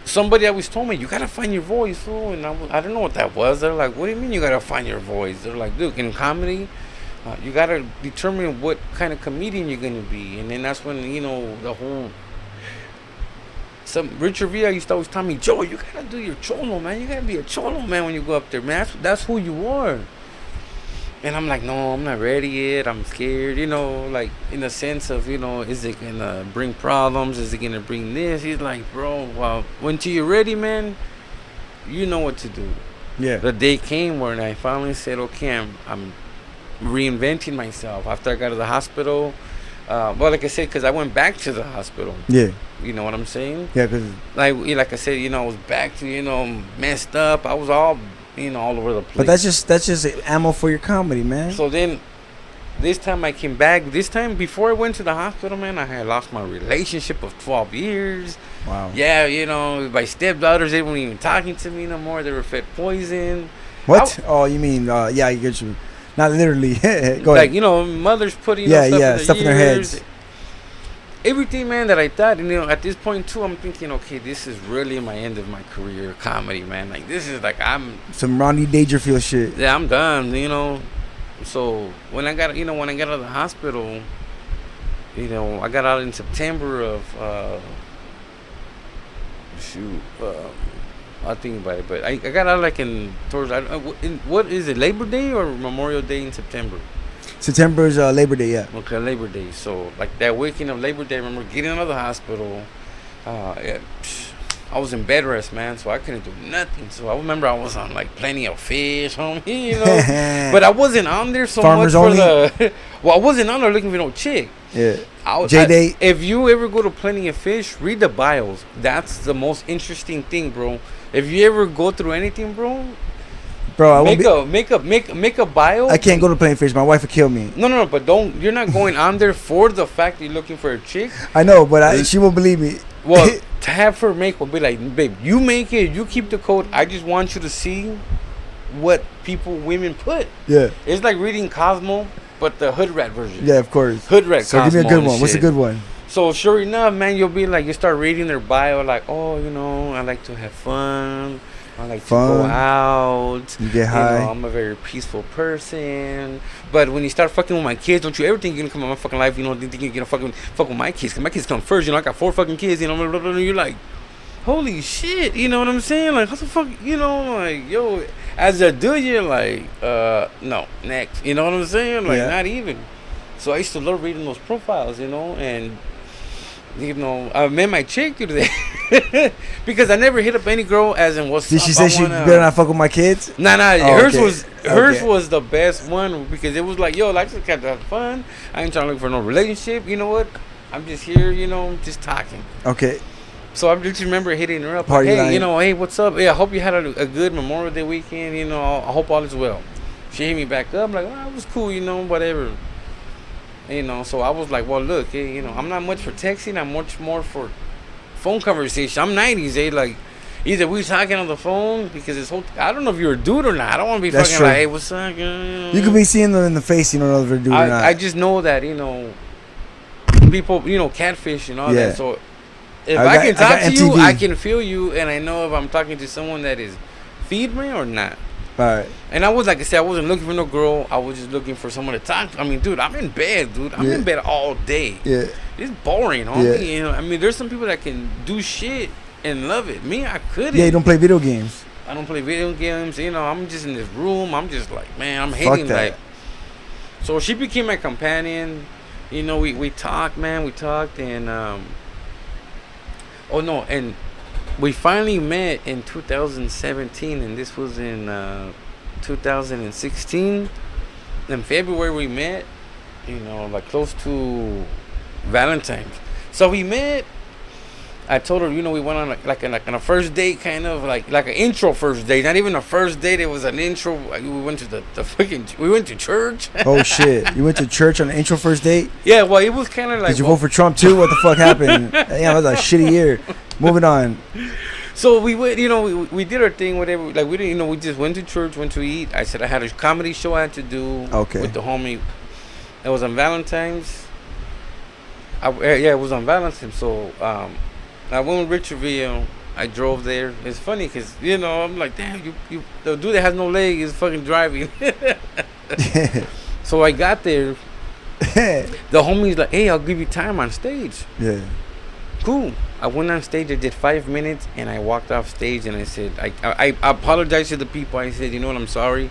somebody always told me, you gotta find your voice, fool. And I don't know what that was. They're like, what do you mean you gotta find your voice? They're like, dude, in comedy, you gotta determine what kind of comedian you're gonna be, and then that's when the whole. Richard Villa used to always tell me, Joe, you gotta do your Cholo, man. You gotta be a Cholo, man, when you go up there, man. That's who you are. And I'm like, no, I'm not ready yet. I'm scared, like in the sense of, is it gonna bring problems? Is it gonna bring this? He's like, bro, well, until you're ready, man, you know what to do. Yeah. The day came when I finally said, okay, I'm reinventing myself after I got to the hospital. Well, like I said, because I went back to the hospital. Yeah. You know what I'm saying? Yeah, because like I said, I was back to messed up. I was all all over the place. But that's just ammo for your comedy, man. So then, this time I came back. This time before I went to the hospital, man, I had lost my relationship of 12 years. Wow. Yeah, my stepdaughters, they weren't even talking to me no more. They were fed poison. What? You mean? Yeah, I get you. Not literally. Go ahead. Like mothers putting stuff in their heads. everything, man, that I thought, you know, at this point too, I'm thinking, okay, this is really my end of my career, comedy, man. Like, this is like some Ronnie Dangerfield shit. Yeah, I'm done, you know. So when I got out of the hospital, you know, I got out in September of I'll think about it, but I got out like what is it, Labor Day or Memorial Day in September? September's Labor Day, yeah. Okay, Labor Day. So like that weekend of Labor Day, I remember getting out of the hospital. I was in bed rest, man, so I couldn't do nothing. So I remember I was on like Plenty of Fish, homie, you know. But I wasn't on there so Farmers much for only? well, I wasn't on there looking for no chick. Yeah. J-Date. If you ever go to Plenty of Fish, read the bios. That's the most interesting thing, bro. If you ever go through anything, bro, I make a bio. I can't go to Plenty of Fish. My wife would kill me. No, but you're not going on there for the fact that you're looking for a chick. I know, but she won't believe me. Well, to have her make will be like, babe, you make it, you keep the code. I just want you to see what women put. Yeah. It's like reading Cosmo, but the hood rat version. Yeah, of course. Hood rat. So Cosmo, give me a good one. What's a good one? So sure enough, man, you'll be like, you start reading their bio, like, oh, you know, I like to have fun. I like to go out. You get high. You know, I'm a very peaceful person. But when you start fucking with my kids, don't you ever think you're gonna come in my fucking life? You know, think you're gonna fuck with my kids? Cause my kids come first. You know, I got 4 fucking kids. You know, you're like, holy shit. You know what I'm saying? Like, how the fuck? You know, like, yo, as a dude, you're like, no, next. You know what I'm saying? Like, not even. So I used to love reading those profiles, you know, and you know, I met my chick through that because I never hit up any girl as in what's up. Did she say she better not fuck with my kids? Nah. Hers was the best one because it was like, yo, I just got to have fun. I ain't trying to look for no relationship. You know what? I'm just here, you know, just talking. Okay. So I just remember hitting her up. Party like, hey, line. you know, hey, what's up? Yeah, I hope you had a good Memorial Day weekend. You know, I hope all is well. She hit me back up like, oh, it was cool, you know, whatever. You know, so I was like, well, look, hey, you know, I'm not much for texting. I'm much more for phone conversation. I'm 90s, like, either we talking on the phone because it's whole. I don't know if you're a dude or not. I don't want to be fucking like, hey, what's up? You could be seeing them in the face. You don't know if they're a dude or not. I just know that, you know, people, you know, catfish and all that. So if I can talk to you, I can feel you, and I know if I'm talking to someone that is feed me or not. Right. And I was, like I said, I wasn't looking for no girl. I was just looking for someone to talk to. I mean, dude, I'm in bed, dude. I'm in bed all day. Yeah. It's boring, homie. You know, I mean, there's some people that can do shit and love it. Me, I couldn't. Yeah, you don't play video games. I don't play video games. You know, I'm just in this room. I'm just like, man, I'm hating that. Like. So she became my companion. You know, we talked, man. We talked, and and we finally met in 2017, and this was in 2016. In February we met, you know, like close to Valentine's. So we met. I told her, you know, we went on on a first date, kind of like an intro first date. Not even a first date. It was an intro. We went to we went to church. Oh shit! You went to church on an intro first date? Yeah. Well, it was kind of like. Did you vote for Trump too? What the fuck happened? Yeah, that was a shitty year. Moving on. So we went, you know, we did our thing, whatever. Like we didn't, you know, we just went to church, went to eat. I said I had a comedy show I had to do. Okay. With the homie. It was on Valentine's. It was on Valentine's. So I went with Richardville. I drove there. It's funny because, you know, I'm like, damn, you the dude that has no leg is fucking driving. So I got there. The homie's like, hey, I'll give you time on stage. Yeah. Cool. I went on stage. I did 5 minutes, and I walked off stage. And I said, I apologized to the people. I said, you know what? I'm sorry.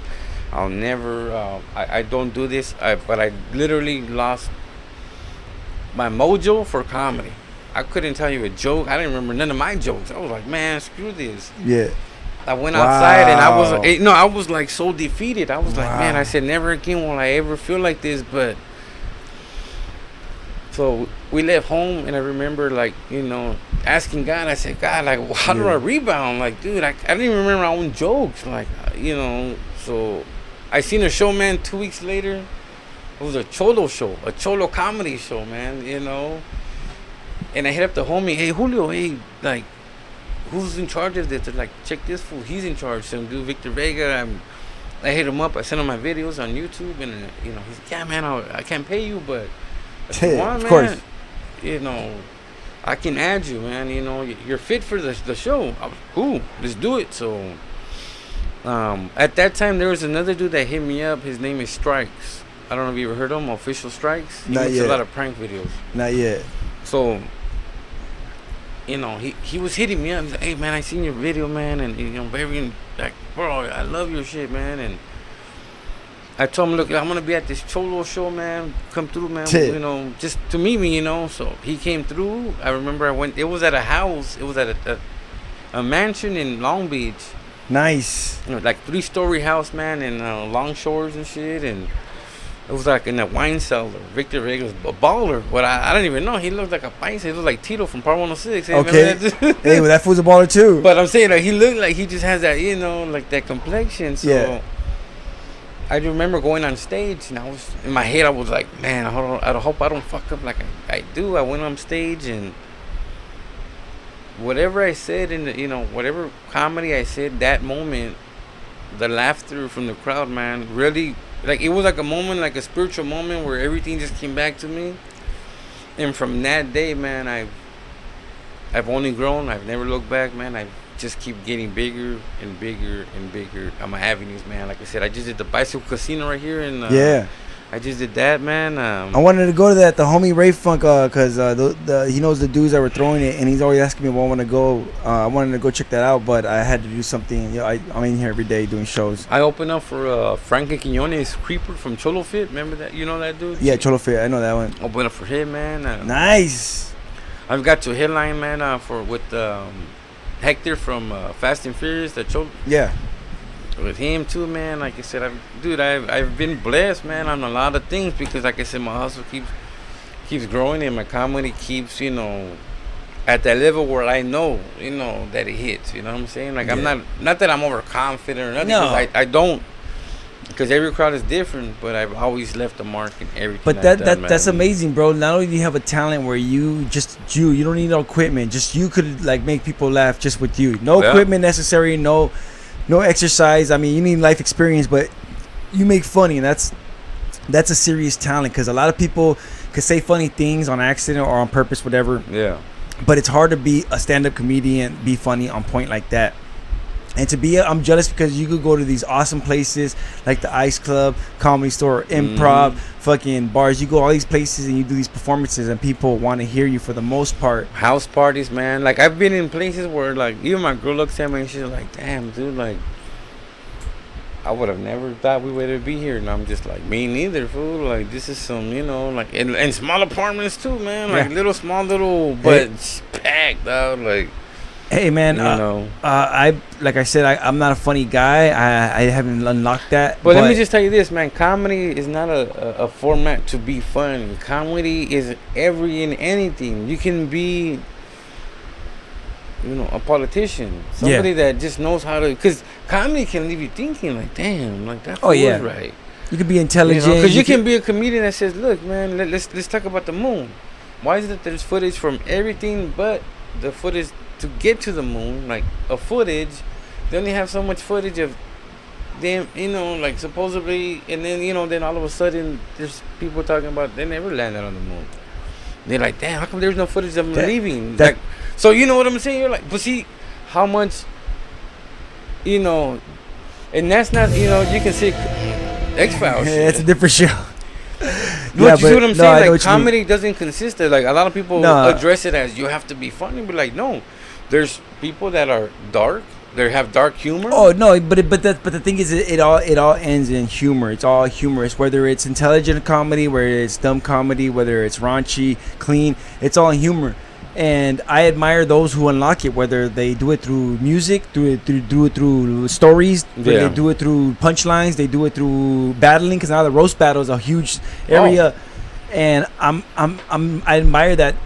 I'll never. I don't do this. But I literally lost my mojo for comedy. I couldn't tell you a joke. I didn't remember none of my jokes. I was like, man, screw this. Yeah. I went outside, and I was like so defeated. I was like, man, I said, never again will I ever feel like this. But so we left home, and I remember, like, you know, asking God. I said, God, like, how do I rebound? Like, dude, I didn't even remember my own jokes. Like, you know, so I seen a show, man, 2 weeks later. It was a Cholo show, a Cholo comedy show, man, you know. And I hit up the homie, hey, Julio, hey, like, who's in charge of this? They're like, check this fool, he's in charge. Some dude, Victor Vega. I hit him up. I sent him my videos on YouTube, and, you know, he's like, yeah, man, I can't pay you, but if you want, of course. you know, I can add you, man. You know, you're fit for the show. Cool, let's do it. So, at that time, there was another dude that hit me up. His name is Strikes. I don't know if you ever heard of him, Official Strikes. He makes a lot of prank videos. Not yet. So, you know, he was hitting me up. He's like, hey, man, I seen your video, man. And, you know, very, like, bro, I love your shit, man. And I told him, look, I'm going to be at this Cholo show, man. Come through, man. You know, just to meet me, you know. So he came through. I remember I went. It was at a house. It was at a mansion in Long Beach. Nice. You know, like 3-story house, man, in Longshores and shit. And it was like in a wine cellar. Victor Vega was a baller. But I didn't even know. He looked like a paisa. He looked like Tito from Part 106. Okay. Hey, well, that fool's a baller too. But I'm saying, like, he looked like he just has that, you know, like that complexion. So yeah. I remember going on stage, and I was in my head. I was like, "Man, I hope I don't fuck up like I do." I went on stage, and whatever I said in the, you know, whatever comedy I said that moment, the laughter from the crowd, man, really, like, it was like a moment, like a spiritual moment where everything just came back to me. And from that day, man, I've only grown. I've never looked back, man. I just keep getting bigger and bigger and bigger on my avenues, man. Like I said, I just did the bicycle casino right here, and I just did that, man. I wanted to go to that, the homie Ray Funk, cause he knows the dudes that were throwing it, and he's always asking me if I want to go. I wanted to go check that out, but I had to do something. You know, I'm in here every day doing shows. I opened up for Frank Quiñones Creeper from Cholo Fit. Remember that? You know that dude? Yeah, Cholo Fit. I know that one. Opened up for him, man. Nice. I've got to headline, man, with Hector from Fast and Furious. That Cholo. Yeah. With him too, man. Like I said, I've been blessed, man, on a lot of things, because, like I said, my hustle keeps growing, and my comedy keeps, you know, at that level where I know, you know, that it hits. You know what I'm saying? Like, I'm not that I'm overconfident or nothing. No. I don't, because every crowd is different. But I've always left a mark in everything. But that's amazing, bro. Not only do you have a talent where you don't need no equipment, just you could like make people laugh just with you. No equipment necessary. No exercise. I mean, you need life experience, but you make funny, and that's a serious talent, because a lot of people could say funny things on accident or on purpose, whatever. Yeah. But it's hard to be a stand-up comedian, be funny on point like that. And I'm jealous, because you could go to these awesome places like the Ice Club, Comedy Store, Improv, fucking bars. You go all these places and you do these performances, and people want to hear you for the most part. House parties, man. Like, I've been in places where, like, even my girl looks at me and she's like, damn, dude, like, I would have never thought we would be here. And I'm just like, me neither, fool. Like, this is some, you know, like, and small apartments too, man. Like, little, but packed, dog. Like, hey, man, you know, like I said, I'm not a funny guy. I haven't unlocked that. But let me just tell you this, man. Comedy is not a format to be funny. Comedy is every and anything. You can be, you know, a politician, somebody that just knows how to, because comedy can leave you thinking like, damn, like that was right. You can be intelligent, because you can be a comedian that says, look, man, let's talk about the moon. Why is it that there's footage from everything but the footage to get to the moon? Like, a footage, they only have so much footage of them, you know, like, supposedly, and then, you know, then all of a sudden there's people talking about they never landed on the moon. They're like, damn, how come there's no footage of them leaving? Like, so you know what I'm saying? You're like, but see how much, you know, and that's not, you know, you can see X-Files. Yeah, it's a different show. You see what I'm saying? Like, comedy doesn't consist of, like, a lot of people address it as you have to be funny, but like, no, there's people that are dark. They have dark humor. Oh no, but the thing is, it all ends in humor. It's all humorous, whether it's intelligent comedy, whether it's dumb comedy, whether it's raunchy, clean. It's all humor, and I admire those who unlock it. Whether they do it through music, do it through stories, they do it through punchlines, they do it through battling. Because now the roast battle is a huge area, and I admire that.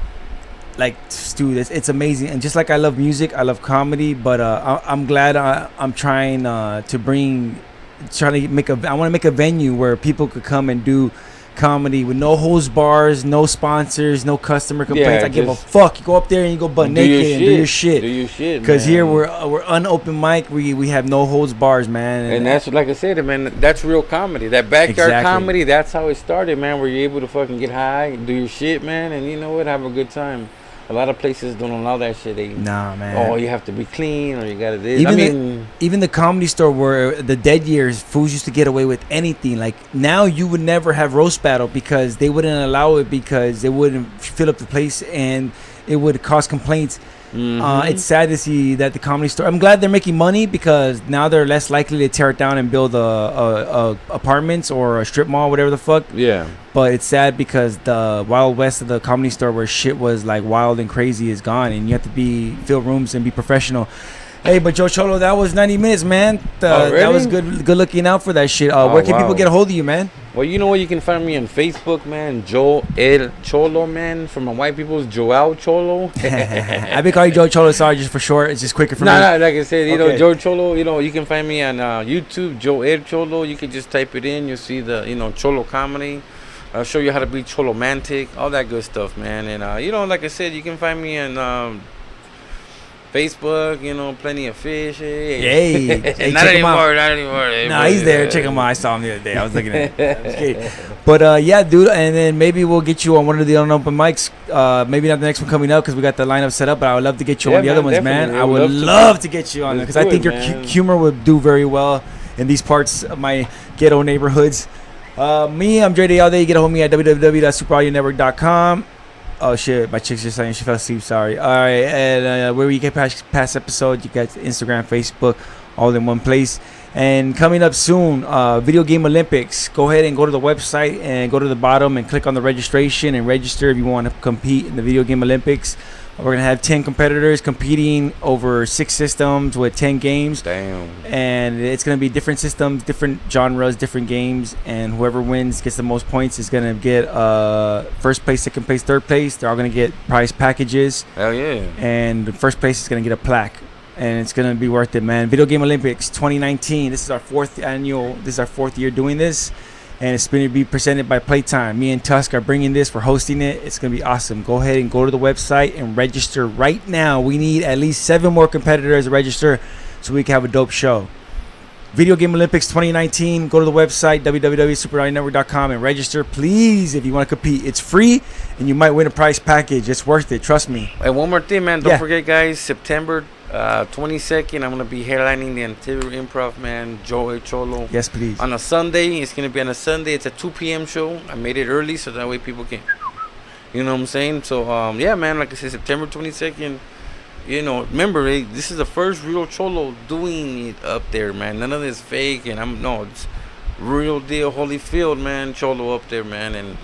Like, dude, it's amazing. And just like I love music, I love comedy, but I'm glad I'm trying to make I want to make a venue where people could come and do comedy with no holds bars, no sponsors, no customer complaints. Yeah, I give a fuck. You go up there and you go butt naked and do your shit. Do your shit. Because here we're unopen mic. We have no holds bars, man. And that's like I said, man. That's real comedy. That backyard comedy. That's how it started, man. Where you're able to fucking get high, do your shit, man, and you know what, have a good time. A lot of places don't allow that shit. Nah, man. Oh, you have to be clean, or you gotta this. Even the comedy store where the dead years, fools used to get away with anything. Like now, you would never have roast battle because they wouldn't allow it because they wouldn't fill up the place and it would cause complaints. It's sad to see that the comedy store. I'm glad they're making money because now they're less likely to tear it down and build apartments or a strip mall, whatever the fuck. Yeah. But it's sad because the Wild West of the comedy store where shit was like wild and crazy is gone, and you have to fill rooms and be professional. Hey, but Joe Cholo, that was 90 minutes, man. That was good looking out for that shit. Where can people get a hold of you, man? Well, you know what? You can find me on Facebook, man. Joe El Cholo, man. For my white people's Joao Cholo. I've been calling you Joe Cholo, sorry, just for short. It's just quicker for me. No, like I said, you know, Joe Cholo, you know, you can find me on YouTube, Joe El Cholo. You can just type it in. You'll see the, you know, Cholo comedy. I'll show you how to be Cholomantic, all that good stuff, man. And, you know, like I said, you can find me on Facebook, you know, plenty of fish. Hey, not anymore. Nah, he's there. Check him out. I saw him the other day. I was looking at him. But yeah, dude, and then maybe we'll get you on one of the unopen mics. Maybe not the next one coming up because we got the lineup set up, but I would love to get you on the other ones, man. I would love to get you on because I think your humor would do very well in these parts of my ghetto neighborhoods. I'm Dre Day all day. You get a hold of me at www.superaudionetwork.com. Oh shit, my chick's just saying she fell asleep, sorry. Alright, and where you get past episodes, you got Instagram, Facebook, all in one place. And coming up soon, Video Game Olympics. Go ahead and go to the website and go to the bottom and click on the registration and register if you want to compete in the Video Game Olympics. We're going to have 10 competitors competing over 6 systems with 10 games. Damn. And it's going to be different systems, different genres, different games. And whoever wins, gets the most points, is going to get first place, second place, third place. They're all going to get prize packages. Hell yeah. And the first place is going to get a plaque. And it's going to be worth it, man. Video Game Olympics 2019. This is our 4th year doing this. And it's going to be presented by Playtime. Me and Tusk are bringing this. We're hosting it. It's going to be awesome. Go ahead and go to the website and register right now. We need at least 7 more competitors to register so we can have a dope show. Video Game Olympics 2019. Go to the website, www.superaudionetwork.com, and register, please, if you want to compete. It's free, and you might win a prize package. It's worth it. Trust me. And one more thing, man. Don't forget, guys, September 22nd, I'm going to be headlining the Ontario Improv, man, Joe Cholo. Yes, please. On a Sunday. It's going to be on a Sunday. It's a 2 p.m. show. I made it early so that way people can, you know what I'm saying? So, yeah, man, like I said, September 22nd, you know, remember, this is the first real Cholo doing it up there, man. None of this fake, and it's real deal, Holyfield, man, Cholo up there, man, and,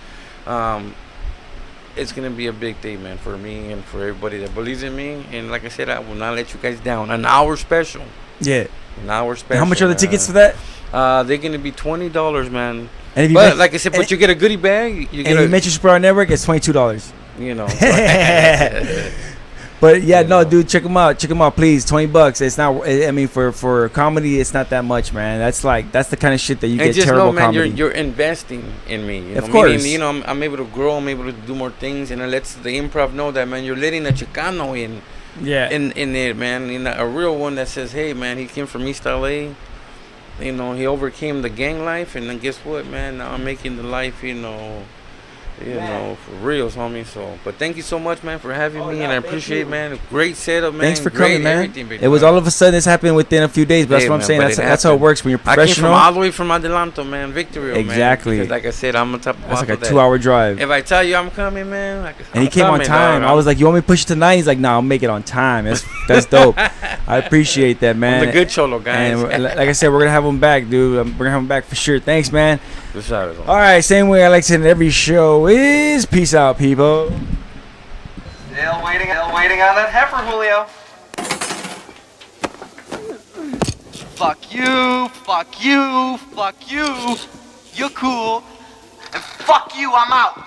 it's going to be a big day, man, for me and for everybody that believes in me. And like I said, I will not let you guys down. An hour special. Yeah. An hour special. And how much are the tickets for that? They're going to be $20, man. And if you like I said, but you get a goodie bag. You mention Super Audio Network, it's $22. You know. But yeah, no, dude, check them out. Check them out, please. $20. It's not. I mean, for comedy, it's not that much, man. That's the kind of shit that you get just terrible know, man, comedy. You're investing in me. You know? Of course. Meaning, you know, I'm able to grow. I'm able to do more things, and it lets the improv know that, man, you're letting a Chicano in. Yeah. In it, man. You know, a real one that says, hey, man, he came from East LA. You know, he overcame the gang life, and then guess what, man? Now I'm making the life, you know, for reals, homie. So, but thank you so much, man, for having me, and I appreciate, man. A great setup, man. Thanks for coming, man. It was all of a sudden this happened within a few days, but that's what I'm saying. That's how it works when you're professional. I came all the way from Adelanto, man, Victory, exactly. Man. Because like I said, I'm on top. That's like a 2-hour drive. If I tell you I'm coming, man, and he came on time. I was like, "You want me to push it tonight?" He's like, "No, I'll make it on time." That's dope. I appreciate that, man. I'm the good Cholo, guys. And like I said, we're gonna have him back, dude. We're gonna have him back for sure. Thanks, man. All right, same way I like to end every show is peace out, people. Still waiting on that heifer, Julio. Fuck you, fuck you, fuck you. You're cool. And fuck you, I'm out.